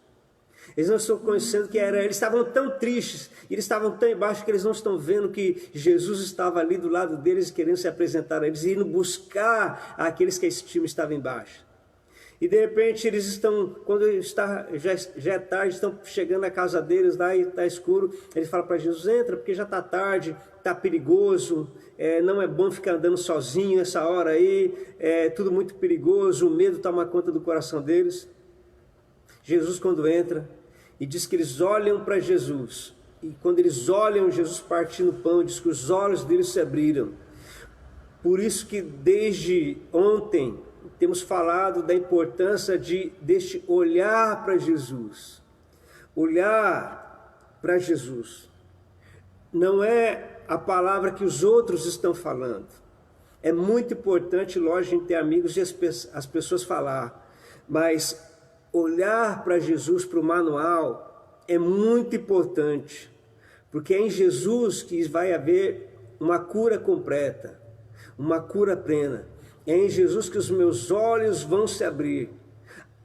eles não estão conhecendo que era, eles estavam tão tristes, eles estavam tão embaixo que eles não estão vendo que Jesus estava ali do lado deles, querendo se apresentar a eles, e indo buscar aqueles que a estima estava embaixo. E de repente eles estão, quando já é tarde, estão chegando na casa deles lá e está escuro. Ele fala para Jesus: entra, porque já está tarde, está perigoso, não é bom ficar andando sozinho essa hora aí, é tudo muito perigoso, o medo toma conta do coração deles. Jesus, quando entra, e diz que eles olham para Jesus, e quando eles olham Jesus partindo o pão, diz que os olhos deles se abriram. Por isso que desde ontem temos falado da importância deste olhar para Jesus. Olhar para Jesus não é a palavra que os outros estão falando. É muito importante, lógico, a gente ter amigos e as pessoas falar, mas olhar para Jesus, para o manual, é muito importante, porque é em Jesus que vai haver uma cura completa, uma cura plena. É em Jesus que os meus olhos vão se abrir.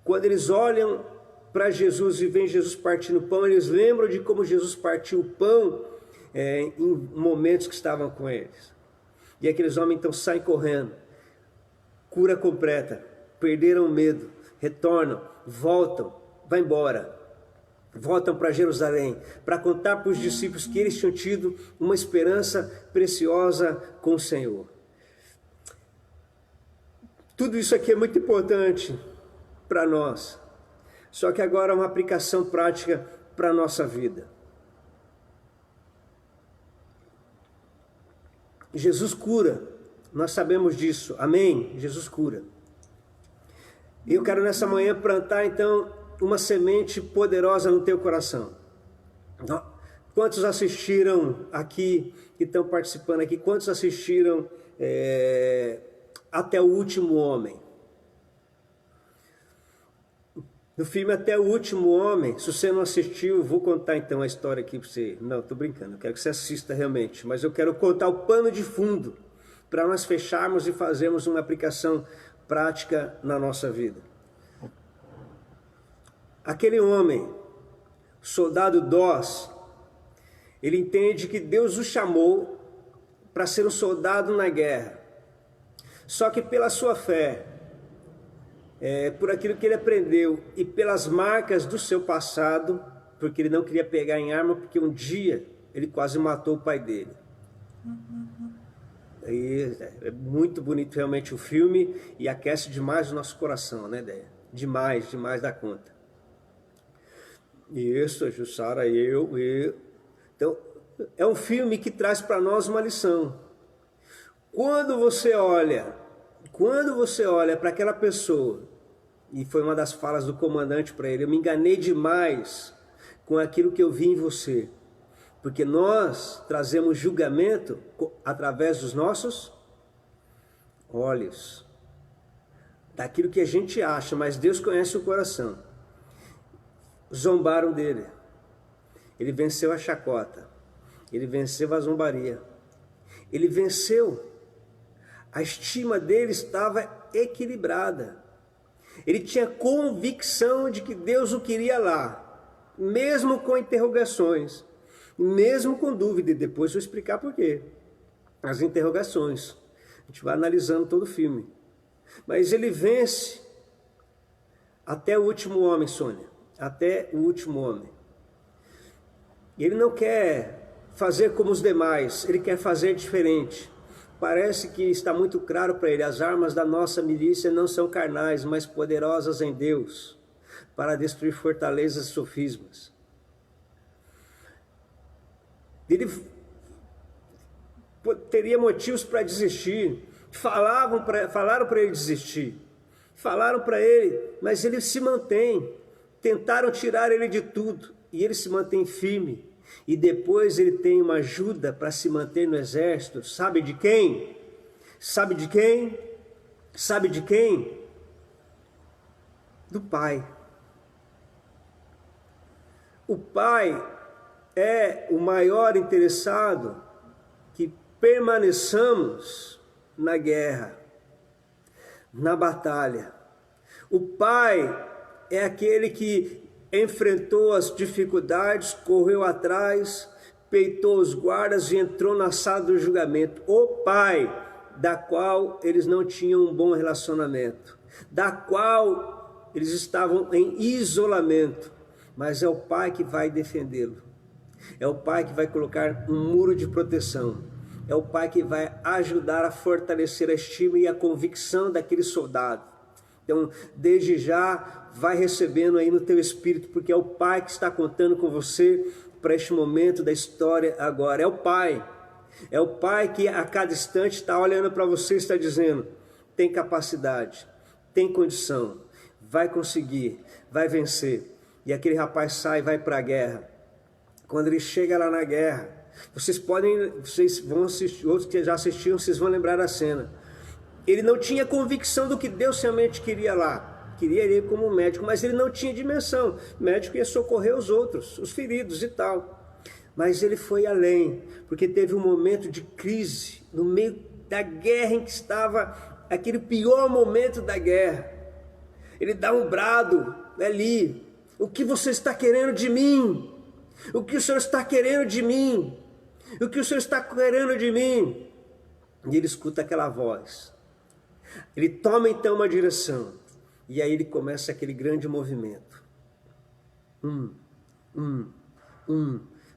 Quando eles olham para Jesus e veem Jesus partindo o pão, eles lembram de como Jesus partiu o pão em momentos que estavam com eles. E aqueles homens então saem correndo. Cura completa. Perderam o medo. Retornam. Voltam. Vai embora. Voltam para Jerusalém para contar para os discípulos que eles tinham tido uma esperança preciosa com o Senhor. Tudo isso aqui é muito importante para nós, só que agora é uma aplicação prática para a nossa vida. Jesus cura, nós sabemos disso, amém? Jesus cura. E eu quero nessa manhã plantar então uma semente poderosa no teu coração. Quantos assistiram aqui, que estão participando aqui, quantos assistiram Até o Último Homem? No filme Até o Último Homem, se você não assistiu, eu vou contar então a história aqui para você. Não, estou brincando, eu quero que você assista realmente, mas eu quero contar o pano de fundo para nós fecharmos e fazermos uma aplicação prática na nossa vida. Aquele homem, soldado Doss, ele entende que Deus o chamou para ser um soldado na guerra. Só que pela sua fé, por aquilo que ele aprendeu e pelas marcas do seu passado, porque ele não queria pegar em arma, porque um dia ele quase matou o pai dele. E é muito bonito realmente o filme e aquece demais o nosso coração, né, Déia? Demais, demais da conta. Isso, a Jussara, eu. Então, é um filme que traz para nós uma lição. Quando você olha para aquela pessoa, e foi uma das falas do comandante para ele: eu me enganei demais com aquilo que eu vi em você, porque nós trazemos julgamento através dos nossos olhos, daquilo que a gente acha, mas Deus conhece o coração. Zombaram dele, ele venceu a chacota, ele venceu a zombaria, ele venceu. A estima dele estava equilibrada. Ele tinha convicção de que Deus o queria lá, mesmo com interrogações, mesmo com dúvida. E depois vou explicar por quê. As interrogações. A gente vai analisando todo o filme. Mas ele vence até o último homem, Sônia. Até o último homem. Ele não quer fazer como os demais, ele quer fazer diferente. Parece que está muito claro para ele: as armas da nossa milícia não são carnais, mas poderosas em Deus, para destruir fortalezas e sofismas. Ele teria motivos para desistir, falaram para ele desistir, falaram para ele, mas ele se mantém. Tentaram tirar ele de tudo, e ele se mantém firme. E depois ele tem uma ajuda para se manter no exército. Sabe de quem? Sabe de quem? Sabe de quem? Do Pai. O Pai é o maior interessado que permaneçamos na guerra, na batalha. O Pai é aquele que enfrentou as dificuldades, correu atrás, peitou os guardas e entrou na sala do julgamento. O Pai, da qual eles não tinham um bom relacionamento, da qual eles estavam em isolamento, mas é o Pai que vai defendê-lo. É o Pai que vai colocar um muro de proteção. É o Pai que vai ajudar a fortalecer a estima e a convicção daquele soldado. Então, desde já, vai recebendo aí no teu espírito, porque é o Pai que está contando com você para este momento da história agora. É o Pai. É o Pai que a cada instante está olhando para você e está dizendo: tem capacidade, tem condição, vai conseguir, vai vencer. E aquele rapaz sai e vai para a guerra. Quando ele chega lá na guerra, vocês vão assistir, outros que já assistiram, vocês vão lembrar da cena. Ele não tinha convicção do que Deus realmente queria lá. Queria ele como médico, mas ele não tinha dimensão. O médico ia socorrer os outros, os feridos e tal. Mas ele foi além, porque teve um momento de crise, no meio da guerra em que estava, aquele pior momento da guerra. Ele dá um brado ali: o que você está querendo de mim? O que o Senhor está querendo de mim? O que o Senhor está querendo de mim? E ele escuta aquela voz. Ele toma então uma direção. E aí ele começa aquele grande movimento.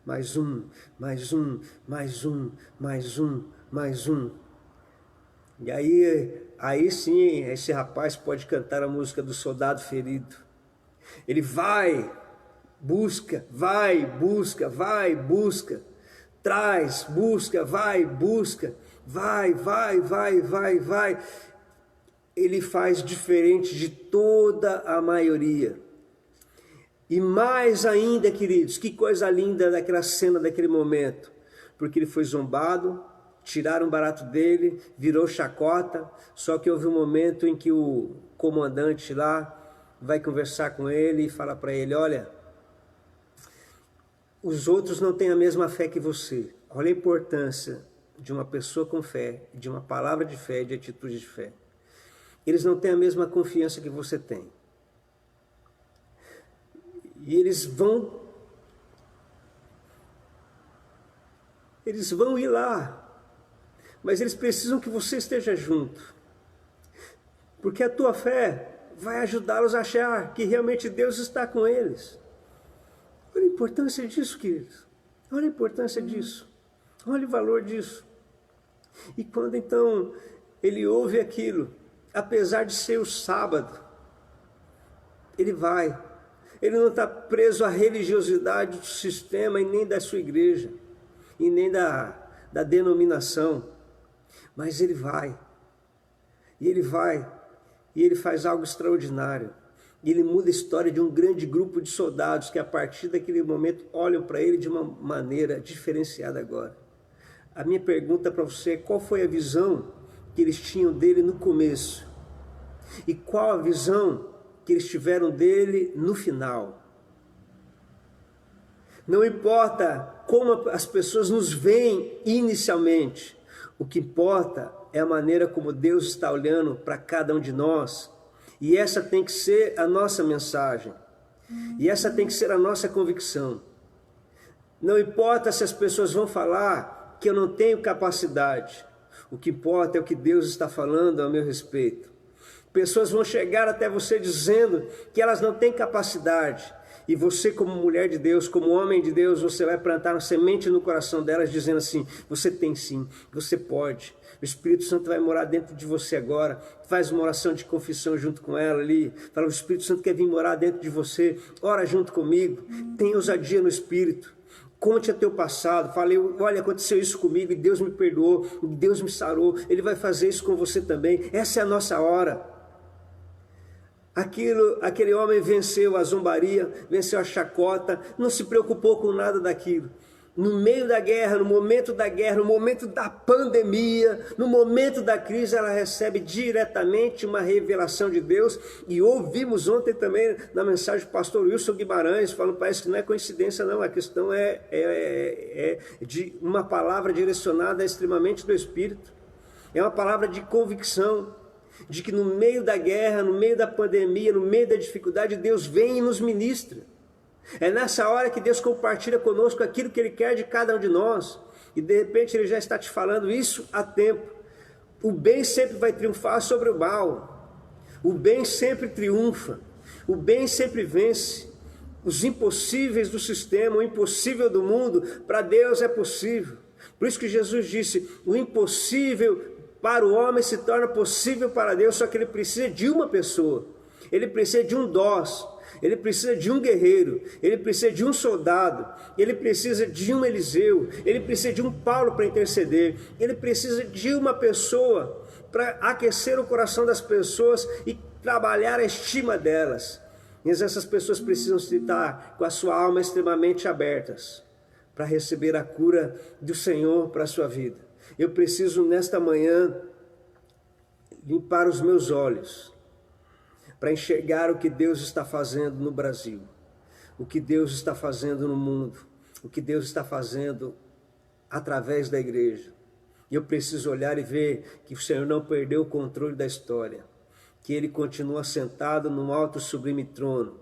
Mais um, mais um, mais um, mais um, mais um. E aí sim, esse rapaz pode cantar a música do soldado ferido. Ele vai, busca, vai, busca, vai, busca, traz, busca, vai, busca, vai, vai, vai, vai, vai. Ele faz diferente de toda a maioria. E mais ainda, queridos, que coisa linda daquela cena, daquele momento. Porque ele foi zombado, tiraram o barato dele, virou chacota. Só que houve um momento em que o comandante lá vai conversar com ele e fala para ele: olha, os outros não têm a mesma fé que você. Olha a importância de uma pessoa com fé, de uma palavra de fé, de atitude de fé. Eles não têm a mesma confiança que você tem. E eles vão ir lá, mas eles precisam que você esteja junto, porque a tua fé vai ajudá-los a achar que realmente Deus está com eles. Olha a importância disso, queridos. Olha a importância disso. Olha o valor disso. E quando então ele ouve aquilo, apesar de ser o sábado, ele vai. Ele não está preso à religiosidade do sistema e nem da sua igreja, e nem da denominação, mas ele vai. E ele vai, e ele faz algo extraordinário. E ele muda a história de um grande grupo de soldados que a partir daquele momento olham para ele de uma maneira diferenciada agora. A minha pergunta para você é: qual foi a visão que eles tinham dele no começo? E qual a visão que eles tiveram dele no final? Não importa como as pessoas nos veem inicialmente, o que importa é a maneira como Deus está olhando para cada um de nós, e essa tem que ser a nossa mensagem, e essa tem que ser a nossa convicção. Não importa se as pessoas vão falar que eu não tenho capacidade, o que importa é o que Deus está falando a meu respeito. Pessoas vão chegar até você dizendo que elas não têm capacidade. E você, como mulher de Deus, como homem de Deus, você vai plantar uma semente no coração delas dizendo assim: você tem sim, você pode. O Espírito Santo vai morar dentro de você agora. Faz uma oração de confissão junto com ela ali. Fala: o Espírito Santo quer vir morar dentro de você. Ora junto comigo. Tenha ousadia no Espírito. Conte a teu passado. Fale: olha, aconteceu isso comigo e Deus me perdoou, Deus me sarou. Ele vai fazer isso com você também. Essa é a nossa hora. Aquele homem venceu a zombaria, venceu a chacota, não se preocupou com nada daquilo. No meio da guerra, no momento da guerra, no momento da pandemia, no momento da crise, ela recebe diretamente uma revelação de Deus. E ouvimos ontem também na mensagem do pastor Wilson Guimarães, falando: parece que não é coincidência não, a questão é de uma palavra direcionada extremamente do Espírito. É uma palavra de convicção, de que no meio da guerra, no meio da pandemia, no meio da dificuldade, Deus vem e nos ministra. É nessa hora que Deus compartilha conosco aquilo que Ele quer de cada um de nós. E de repente Ele já está te falando isso há tempo. O bem sempre vai triunfar sobre o mal. O bem sempre triunfa. O bem sempre vence. Os impossíveis do sistema, o impossível do mundo, para Deus é possível. Por isso que Jesus disse, o impossível para o homem se torna possível para Deus, só que ele precisa de uma pessoa. Ele precisa de um dós, ele precisa de um guerreiro, ele precisa de um soldado, ele precisa de um Eliseu, ele precisa de um Paulo para interceder, ele precisa de uma pessoa para aquecer o coração das pessoas e trabalhar a estima delas. Mas essas pessoas precisam estar com a sua alma extremamente abertas para receber a cura do Senhor para a sua vida. Eu preciso nesta manhã limpar os meus olhos para enxergar o que Deus está fazendo no Brasil, o que Deus está fazendo no mundo, o que Deus está fazendo através da igreja. Eu preciso olhar e ver que o Senhor não perdeu o controle da história, que Ele continua sentado num alto e sublime trono,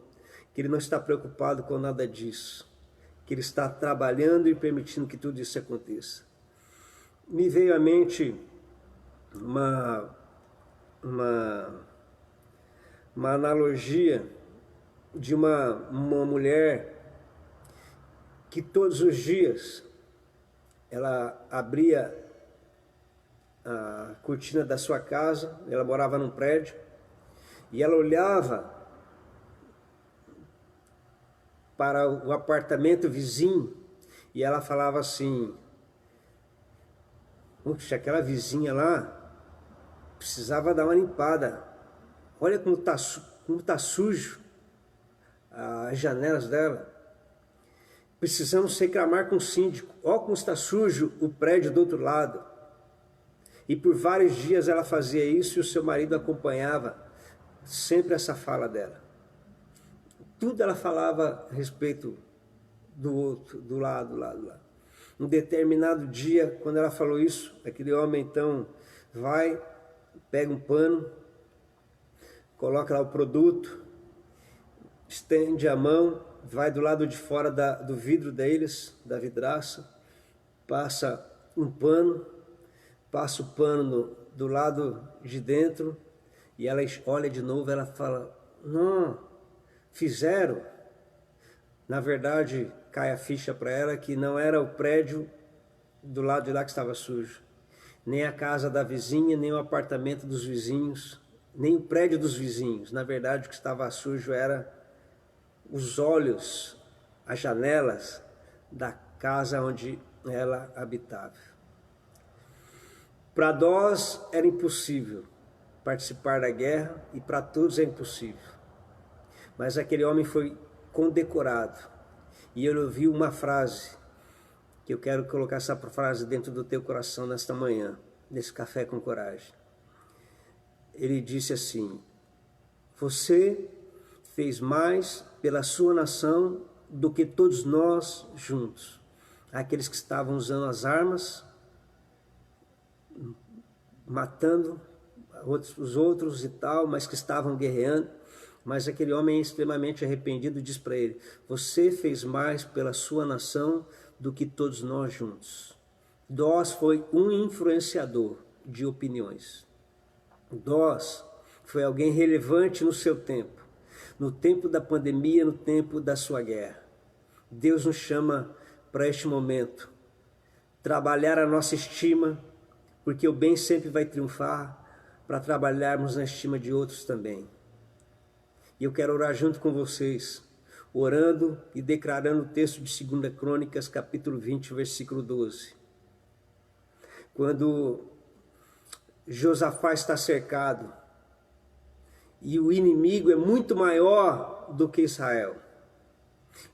que Ele não está preocupado com nada disso, que Ele está trabalhando e permitindo que tudo isso aconteça. Me veio à mente uma analogia de uma mulher que todos os dias ela abria a cortina da sua casa, ela morava num prédio, e ela olhava para o apartamento vizinho e ela falava assim, puxa, aquela vizinha lá precisava dar uma limpada, olha como tá sujo as janelas dela, precisamos reclamar com o síndico, olha como está sujo o prédio do outro lado. E por vários dias ela fazia isso e o seu marido acompanhava sempre essa fala dela. Tudo ela falava a respeito do outro, do lado. Um determinado dia, quando ela falou isso, aquele homem então vai, pega um pano, coloca lá o produto, estende a mão, vai do lado de fora do vidro deles, da vidraça, passa um pano, passa o pano do lado de dentro e ela olha de novo, ela fala, não, fizeram. Na verdade, cai a ficha para ela que não era o prédio do lado de lá que estava sujo, nem a casa da vizinha, nem o apartamento dos vizinhos, nem o prédio dos vizinhos. Na verdade, o que estava sujo era os olhos, as janelas da casa onde ela habitava. Para nós era impossível participar da guerra e para todos é impossível. Mas aquele homem foi condecorado e ele ouviu uma frase, que eu quero colocar essa frase dentro do teu coração nesta manhã, nesse Café com Coragem. Ele disse assim, você fez mais pela sua nação do que todos nós juntos. Aqueles que estavam usando as armas, matando os outros e tal, mas que estavam guerreando. Mas aquele homem extremamente arrependido diz para ele, você fez mais pela sua nação do que todos nós juntos. Dós foi um influenciador de opiniões. Dós foi alguém relevante no seu tempo, no tempo da pandemia, no tempo da sua guerra. Deus nos chama para este momento, trabalhar a nossa estima, porque o bem sempre vai triunfar, para trabalharmos na estima de outros também. E eu quero orar junto com vocês, orando e declarando o texto de 2 Crônicas, capítulo 20, versículo 12. Quando Josafá está cercado, e o inimigo é muito maior do que Israel.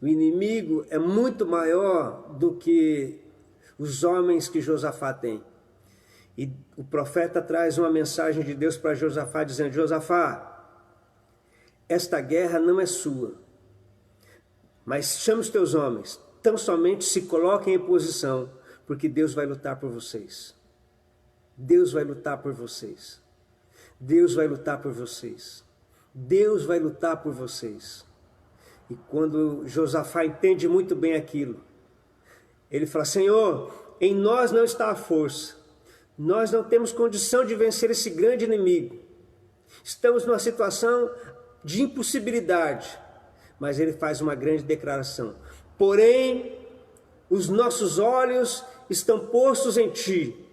O inimigo é muito maior do que os homens que Josafá tem. E o profeta traz uma mensagem de Deus para Josafá, dizendo, Josafá, esta guerra não é sua, mas chama os teus homens, tão somente se coloquem em posição, porque Deus vai lutar por vocês. Deus vai lutar por vocês. Deus vai lutar por vocês. Deus vai lutar por vocês. E quando Josafá entende muito bem aquilo, ele fala, Senhor, em nós não está a força. Nós não temos condição de vencer esse grande inimigo. Estamos numa situação de impossibilidade, mas ele faz uma grande declaração. Porém, os nossos olhos estão postos em ti.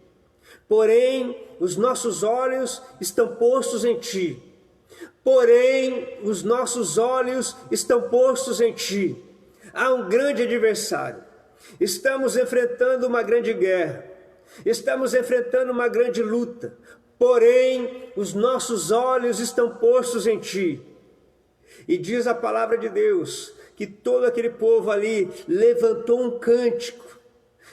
Porém, os nossos olhos estão postos em ti. Porém, os nossos olhos estão postos em ti. Há um grande adversário. Estamos enfrentando uma grande guerra. Estamos enfrentando uma grande luta. Porém, os nossos olhos estão postos em ti. E diz a palavra de Deus que todo aquele povo ali levantou um cântico.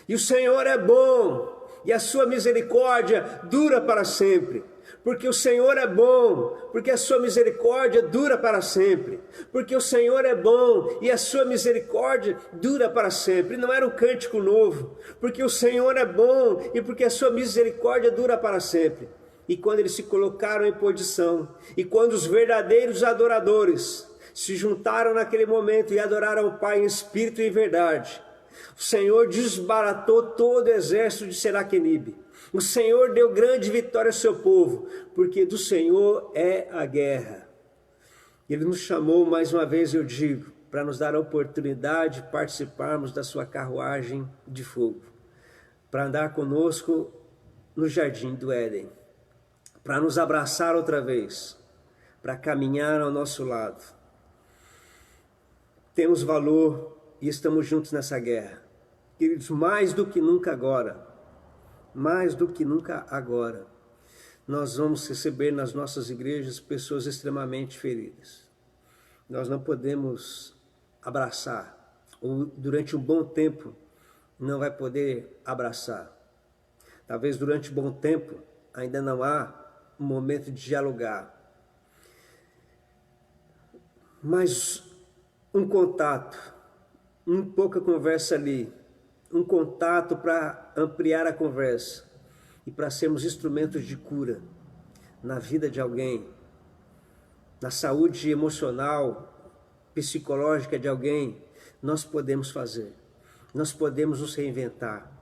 E o Senhor é bom, e a sua misericórdia dura para sempre. Porque o Senhor é bom, porque a sua misericórdia dura para sempre. Porque o Senhor é bom e a sua misericórdia dura para sempre. Não era um cântico novo, porque o Senhor é bom e porque a sua misericórdia dura para sempre. E quando eles se colocaram em posição, e quando os verdadeiros adoradores se juntaram naquele momento e adoraram o Pai em espírito e em verdade, o Senhor desbaratou todo o exército de Senaqueribe. O Senhor deu grande vitória ao seu povo, porque do Senhor é a guerra. Ele nos chamou, mais uma vez eu digo, para nos dar a oportunidade de participarmos da sua carruagem de fogo, para andar conosco no jardim do Éden, para nos abraçar outra vez, para caminhar ao nosso lado. Temos valor e estamos juntos nessa guerra. Queridos, mais do que nunca agora, nós vamos receber nas nossas igrejas pessoas extremamente feridas. Nós não podemos abraçar, ou durante um bom tempo não vai poder abraçar. Talvez durante um bom tempo ainda não há um momento de dialogar. Mas um contato, um pouca conversa ali, um contato para ampliar a conversa e para sermos instrumentos de cura na vida de alguém, na saúde emocional, psicológica de alguém, nós podemos fazer, nós podemos nos reinventar.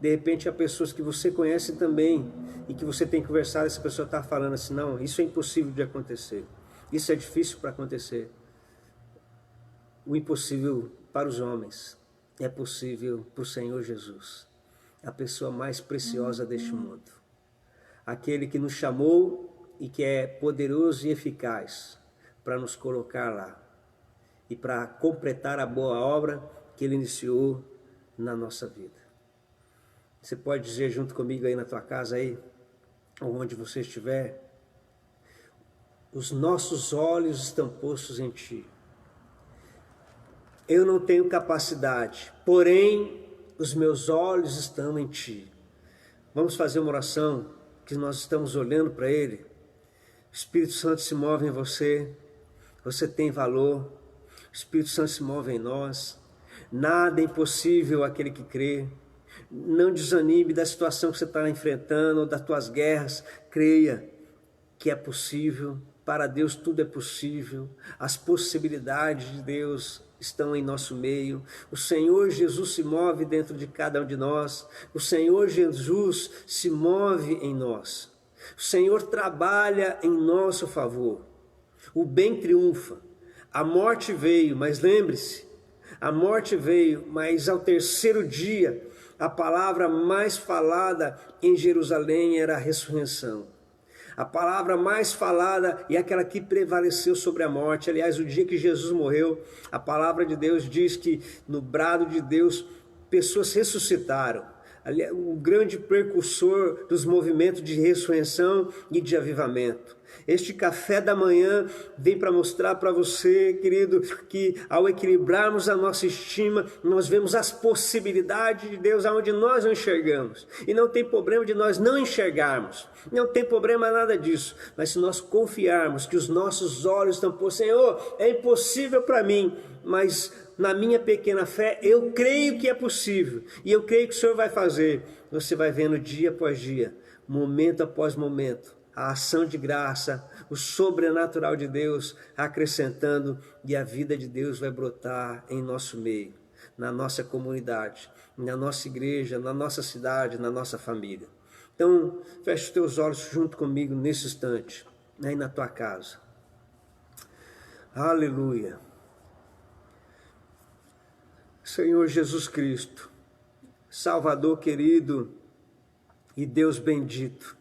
De repente há pessoas que você conhece também e que você tem conversado, essa pessoa está falando assim, não, isso é impossível de acontecer, isso é difícil para acontecer. O impossível para os homens é possível para o Senhor Jesus, a pessoa mais preciosa deste mundo. Aquele que nos chamou e que é poderoso e eficaz para nos colocar lá e para completar a boa obra que Ele iniciou na nossa vida. Você pode dizer junto comigo aí na tua casa, aí, ou onde você estiver, os nossos olhos estão postos em Ti. Eu não tenho capacidade, porém os meus olhos estão em Ti. Vamos fazer uma oração que nós estamos olhando para Ele. O Espírito Santo se move em você, você tem valor, o Espírito Santo se move em nós. Nada é impossível àquele que crê. Não desanime da situação que você está enfrentando, ou das tuas guerras. Creia que é possível. Para Deus tudo é possível. As possibilidades de Deus estão em nosso meio. O Senhor Jesus se move dentro de cada um de nós. O Senhor Jesus se move em nós. O Senhor trabalha em nosso favor. O bem triunfa. A morte veio, mas lembre-se, a morte veio, mas ao terceiro dia, a palavra mais falada em Jerusalém era a ressurreição. A palavra mais falada e aquela que prevaleceu sobre a morte. Aliás, o dia que Jesus morreu, a palavra de Deus diz que no brado de Deus, pessoas ressuscitaram. Um grande precursor dos movimentos de ressurreição e de avivamento. Este café da manhã vem para mostrar para você, querido, que ao equilibrarmos a nossa estima, nós vemos as possibilidades de Deus aonde nós não enxergamos. E não tem problema de nós não enxergarmos, não tem problema nada disso. Mas se nós confiarmos que os nossos olhos estão por Senhor, é impossível para mim, mas na minha pequena fé, eu creio que é possível. E eu creio que o Senhor vai fazer. Você vai vendo dia após dia, momento após momento, a ação de graça, o sobrenatural de Deus acrescentando, e a vida de Deus vai brotar em nosso meio, na nossa comunidade, na nossa igreja, na nossa cidade, na nossa família. Então, feche os teus olhos junto comigo nesse instante, aí na tua casa. Aleluia. Senhor Jesus Cristo, Salvador querido e Deus bendito,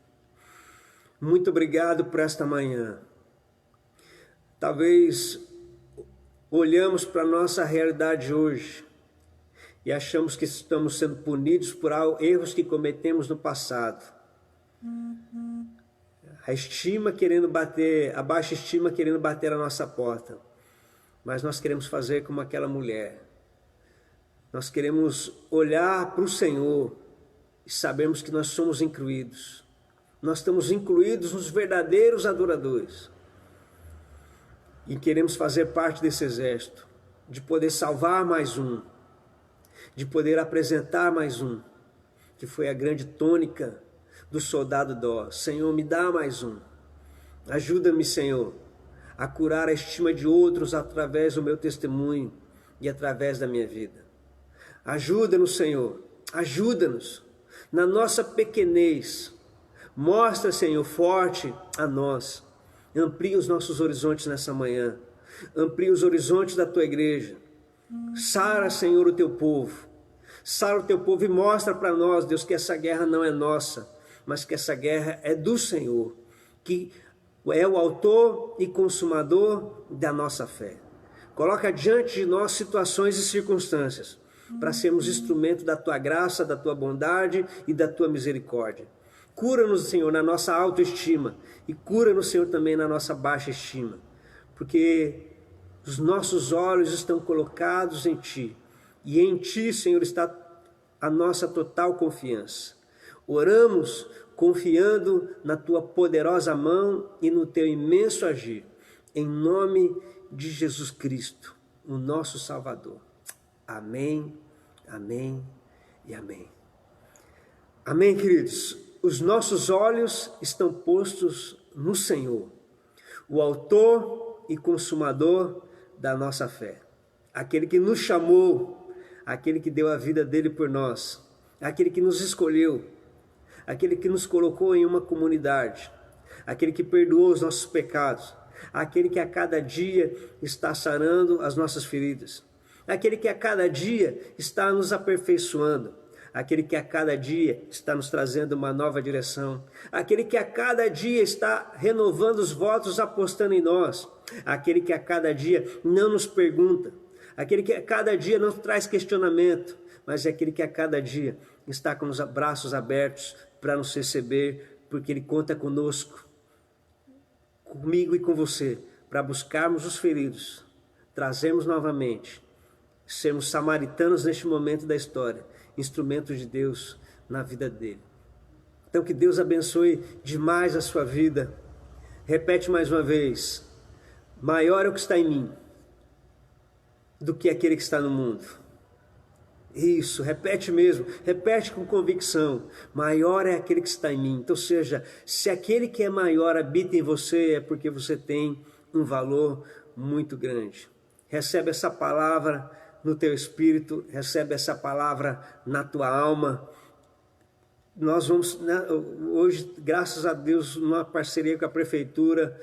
muito obrigado por esta manhã. Talvez olhamos para a nossa realidade hoje e achamos que estamos sendo punidos por erros que cometemos no passado. A estima querendo bater, a baixa estima querendo bater a nossa porta. Mas nós queremos fazer como aquela mulher. Nós queremos olhar para o Senhor e sabermos que nós somos incluídos. Nós estamos incluídos nos verdadeiros adoradores. E queremos fazer parte desse exército, de poder salvar mais um, de poder apresentar mais um, que foi a grande tônica do soldado Dó. Senhor, me dá mais um. Ajuda-me, Senhor, a curar a estima de outros através do meu testemunho e através da minha vida. Ajuda-nos, Senhor, ajuda-nos na nossa pequenez. Mostra, Senhor, forte a nós. Amplia os nossos horizontes nessa manhã. Amplia os horizontes da tua igreja. Sara, Senhor, o teu povo. Sara o teu povo e mostra para nós, Deus, que essa guerra não é nossa, mas que essa guerra é do Senhor, que é o autor e consumador da nossa fé. Coloca diante de nós situações e circunstâncias, para sermos instrumento da tua graça, da tua bondade e da tua misericórdia. Cura-nos, Senhor, na nossa autoestima e cura-nos, Senhor, também na nossa baixa estima, porque os nossos olhos estão colocados em Ti, e em Ti, Senhor, está a nossa total confiança. Oramos confiando na Tua poderosa mão e no Teu imenso agir, em nome de Jesus Cristo, o nosso Salvador. Amém, amém e amém. Amém, queridos. Os nossos olhos estão postos no Senhor, o autor e consumador da nossa fé. Aquele que nos chamou, aquele que deu a vida dele por nós, aquele que nos escolheu, aquele que nos colocou em uma comunidade, aquele que perdoou os nossos pecados, aquele que a cada dia está sarando as nossas feridas, aquele que a cada dia está nos aperfeiçoando, aquele que a cada dia está nos trazendo uma nova direção, aquele que a cada dia está renovando os votos, apostando em nós, aquele que a cada dia não nos pergunta, aquele que a cada dia não traz questionamento, mas é aquele que a cada dia está com os braços abertos para nos receber, porque Ele conta conosco, comigo e com você, para buscarmos os feridos, trazermos novamente, sermos samaritanos neste momento da história, instrumentos de Deus na vida dele. Então que Deus abençoe demais a sua vida. Repete mais uma vez: maior é o que está em mim do que aquele que está no mundo. Isso, repete mesmo, repete com convicção: maior é aquele que está em mim. Então, seja, se aquele que é maior habita em você, é porque você tem um valor muito grande. Recebe essa palavra no teu espírito, recebe essa palavra na tua alma. Nós vamos, hoje, graças a Deus, numa parceria com a prefeitura,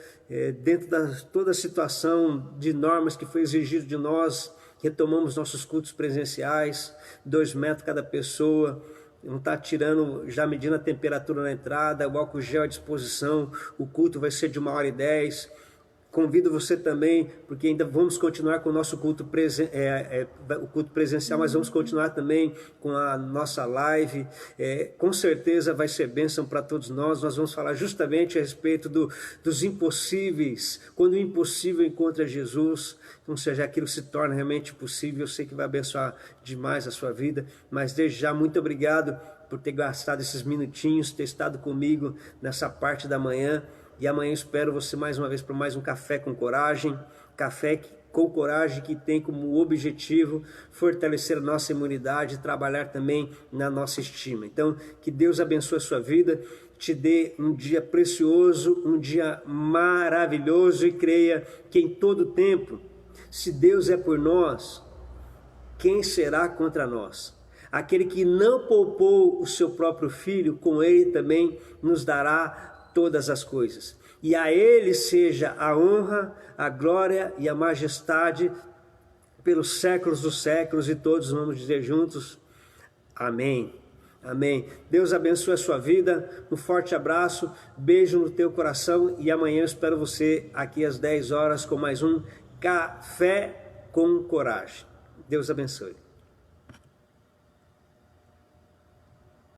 dentro de toda a situação de normas que foi exigido de nós, retomamos nossos cultos presenciais, 2 metros cada pessoa, não está tirando, já medindo a temperatura na entrada, o álcool gel à disposição, o culto vai ser de 1h10. Convido você também, porque ainda vamos continuar com o nosso culto, o culto presencial, mas vamos continuar também com a nossa live. Com certeza vai ser bênção para todos nós. Nós vamos falar justamente a respeito dos impossíveis, quando o impossível encontra Jesus, então seja aquilo se torna realmente possível. Eu sei que vai abençoar demais a sua vida, mas desde já muito obrigado por ter gastado esses minutinhos, ter estado comigo nessa parte da manhã. E amanhã espero você mais uma vez para mais um Café com Coragem, com coragem que tem como objetivo fortalecer a nossa imunidade e trabalhar também na nossa estima. Então, que Deus abençoe a sua vida, te dê um dia precioso, um dia maravilhoso e creia que em todo tempo, se Deus é por nós, quem será contra nós? Aquele que não poupou o seu próprio filho, com ele também nos dará todas as coisas. E a Ele seja a honra, a glória e a majestade pelos séculos dos séculos, e todos vamos dizer juntos, amém. Amém. Deus abençoe a sua vida, um forte abraço, beijo no teu coração, e amanhã eu espero você aqui às 10 horas com mais um Café com Coragem. Deus abençoe.